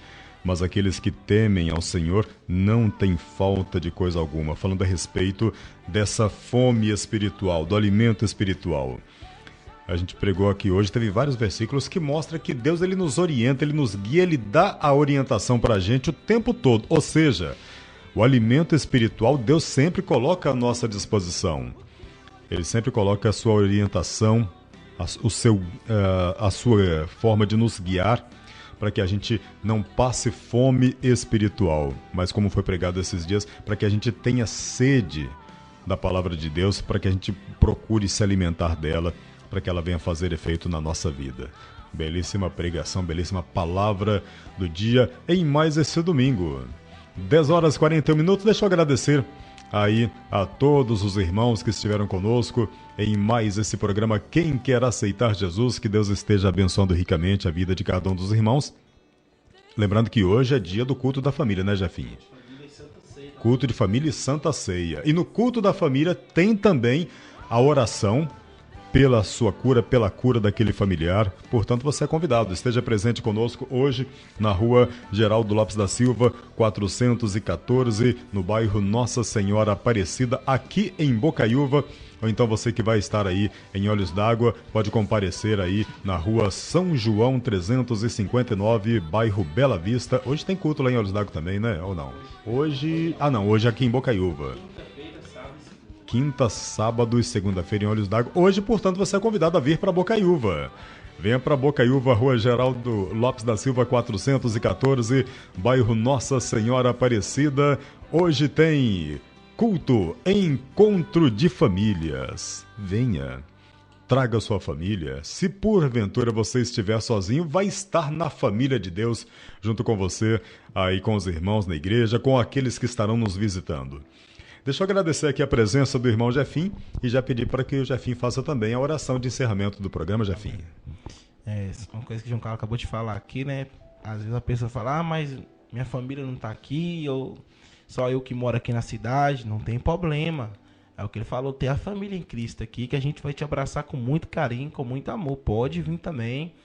mas aqueles que temem ao Senhor não têm falta de coisa alguma. Falando a respeito dessa fome espiritual, do alimento espiritual. A gente pregou aqui hoje, teve vários versículos que mostram que Deus, ele nos orienta, ele nos guia, ele dá a orientação para a gente o tempo todo. Ou seja, o alimento espiritual, Deus sempre coloca à nossa disposição. Ele sempre coloca a sua orientação, a sua forma de nos guiar, para que a gente não passe fome espiritual. Mas como foi pregado esses dias, para que a gente tenha sede da palavra de Deus, para que a gente procure se alimentar dela, para que ela venha fazer efeito na nossa vida. Belíssima pregação, belíssima palavra do dia em mais esse domingo. 10 horas e 41 minutos, deixa eu agradecer aí a todos os irmãos que estiveram conosco em mais esse programa Quem Quer Aceitar Jesus. Que Deus esteja abençoando ricamente a vida de cada um dos irmãos. Lembrando que hoje é dia do culto da família, né, Jefinho? Culto de família e Santa Ceia. E no culto da família tem também a oração pela sua cura, pela cura daquele familiar. Portanto, você é convidado. Esteja presente conosco hoje na rua Geraldo Lopes da Silva, 414, no bairro Nossa Senhora Aparecida, aqui em Bocaiúva. Ou então você que vai estar aí em Olhos d'Água, pode comparecer aí na rua São João 359, bairro Bela Vista. Hoje tem culto lá em Olhos d'Água também, né? Ou não? Hoje aqui em Bocaiúva. Quinta, sábado e segunda-feira em Olhos d'Água. Hoje, portanto, você é convidado a vir para Bocaiúva. Venha para Bocaiúva, rua Geraldo Lopes da Silva, 414, bairro Nossa Senhora Aparecida. Hoje tem culto, encontro de famílias. Venha, traga sua família. Se porventura você estiver sozinho, vai estar na família de Deus, junto com você, aí com os irmãos na igreja, com aqueles que estarão nos visitando. Deixa eu agradecer aqui a presença do irmão Jefim e já pedir para que o Jefim faça também a oração de encerramento do programa, Jefim. Uma coisa que o João Carlos acabou de falar aqui, né? Às vezes a pessoa fala, mas minha família não está aqui, ou só eu que moro aqui na cidade, não tem problema. É o que ele falou, tem a família em Cristo aqui, que a gente vai te abraçar com muito carinho, com muito amor. Pode vir também.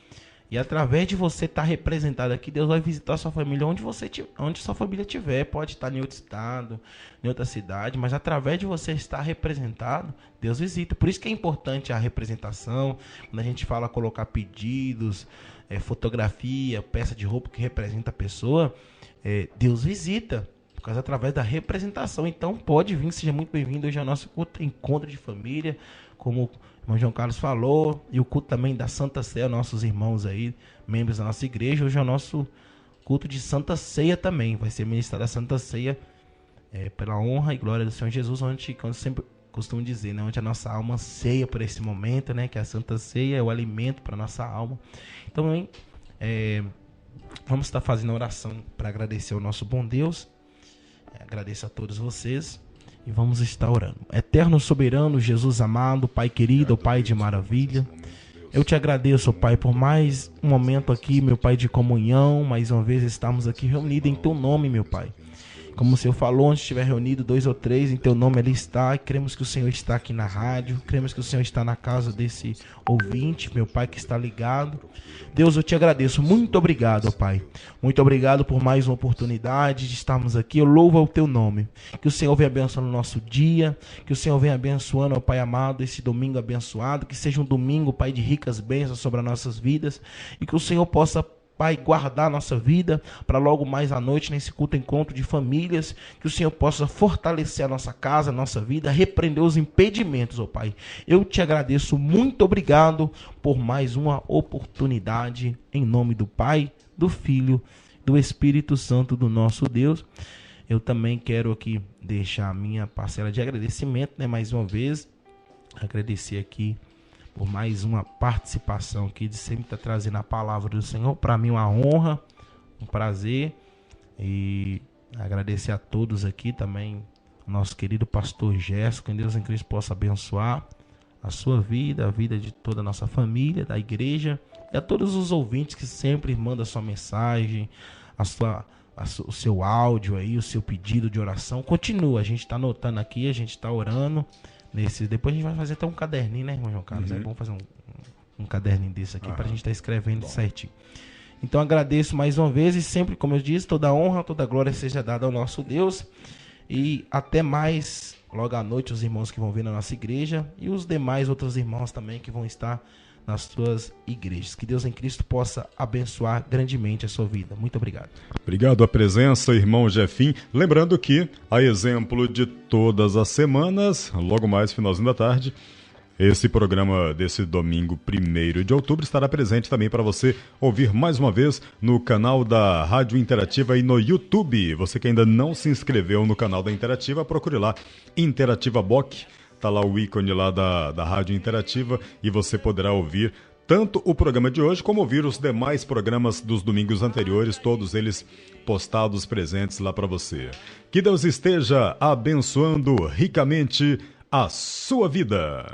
E através de você estar representado aqui, Deus vai visitar a sua família onde sua família estiver. Pode estar em outro estado, em outra cidade, mas através de você estar representado, Deus visita. Por isso que é importante a representação. Quando a gente fala colocar pedidos, fotografia, peça de roupa que representa a pessoa, Deus visita. Por causa através da representação. Então pode vir, seja muito bem-vindo. Hoje é o nosso encontro de família, como o irmão João Carlos falou, e o culto também da Santa Ceia, nossos irmãos aí, membros da nossa igreja. Hoje é o nosso culto de Santa Ceia também. Vai ser ministrada a Santa Ceia pela honra e glória do Senhor Jesus, onde eu sempre costumo dizer, né, onde a nossa alma ceia por esse momento, né, que a Santa Ceia é o alimento para a nossa alma. Então, vamos estar fazendo a oração para agradecer ao nosso bom Deus. Agradeço a todos vocês e vamos estar orando. Eterno soberano, Jesus amado, Pai querido, Pai de maravilha, eu te agradeço, Pai, por mais um momento aqui, meu Pai, de comunhão. Mais uma vez estamos aqui reunidos em Teu nome, meu Pai. Como o Senhor falou, onde estiver reunido 2 ou 3, em Teu nome ali está. E cremos que o Senhor está aqui na rádio. Cremos que o Senhor está na casa desse ouvinte, meu Pai, que está ligado. Deus, eu te agradeço. Muito obrigado, Pai. Muito obrigado por mais uma oportunidade de estarmos aqui. Eu louvo o Teu nome. Que o Senhor venha abençoando o nosso dia. Que o Senhor venha abençoando, ó Pai amado, esse domingo abençoado. Que seja um domingo, Pai, de ricas bênçãos sobre as nossas vidas. E que o Senhor possa, Pai, guardar a nossa vida para logo mais à noite, nesse culto encontro de famílias, que o Senhor possa fortalecer a nossa casa, a nossa vida, repreender os impedimentos, ó Pai. Eu te agradeço, muito obrigado por mais uma oportunidade, em nome do Pai, do Filho, do Espírito Santo do nosso Deus. Eu também quero aqui deixar a minha parcela de agradecimento, né, mais uma vez, agradecer aqui por mais uma participação aqui, de sempre estar trazendo a palavra do Senhor. Para mim, uma honra, um prazer. E agradecer a todos aqui também, o nosso querido pastor Gerson, que Deus em Cristo possa abençoar a sua vida, a vida de toda a nossa família, da igreja, e a todos os ouvintes que sempre mandam a sua mensagem, o seu áudio aí, o seu pedido de oração. Continua, a gente está anotando aqui, a gente está orando. Depois a gente vai fazer até um caderninho, né, irmão João Carlos? É bom fazer um caderninho desse aqui para a gente estar escrevendo certinho. Então agradeço mais uma vez e sempre, como eu disse, toda honra, toda glória seja dada ao nosso Deus. E até mais, logo à noite, os irmãos que vão vir na nossa igreja e os demais outros irmãos também que vão estar nas suas igrejas. Que Deus em Cristo possa abençoar grandemente a sua vida. Muito obrigado. Obrigado a presença, irmão Jefim. Lembrando que, a exemplo de todas as semanas, logo mais finalzinho da tarde, esse programa desse domingo 1º de outubro estará presente também para você ouvir mais uma vez no canal da Rádio Interativa e no YouTube. Você que ainda não se inscreveu no canal da Interativa, procure lá, Interativa Boc. Está lá o ícone lá da Rádio Interativa e você poderá ouvir tanto o programa de hoje como ouvir os demais programas dos domingos anteriores, todos eles postados presentes lá para você. Que Deus esteja abençoando ricamente a sua vida.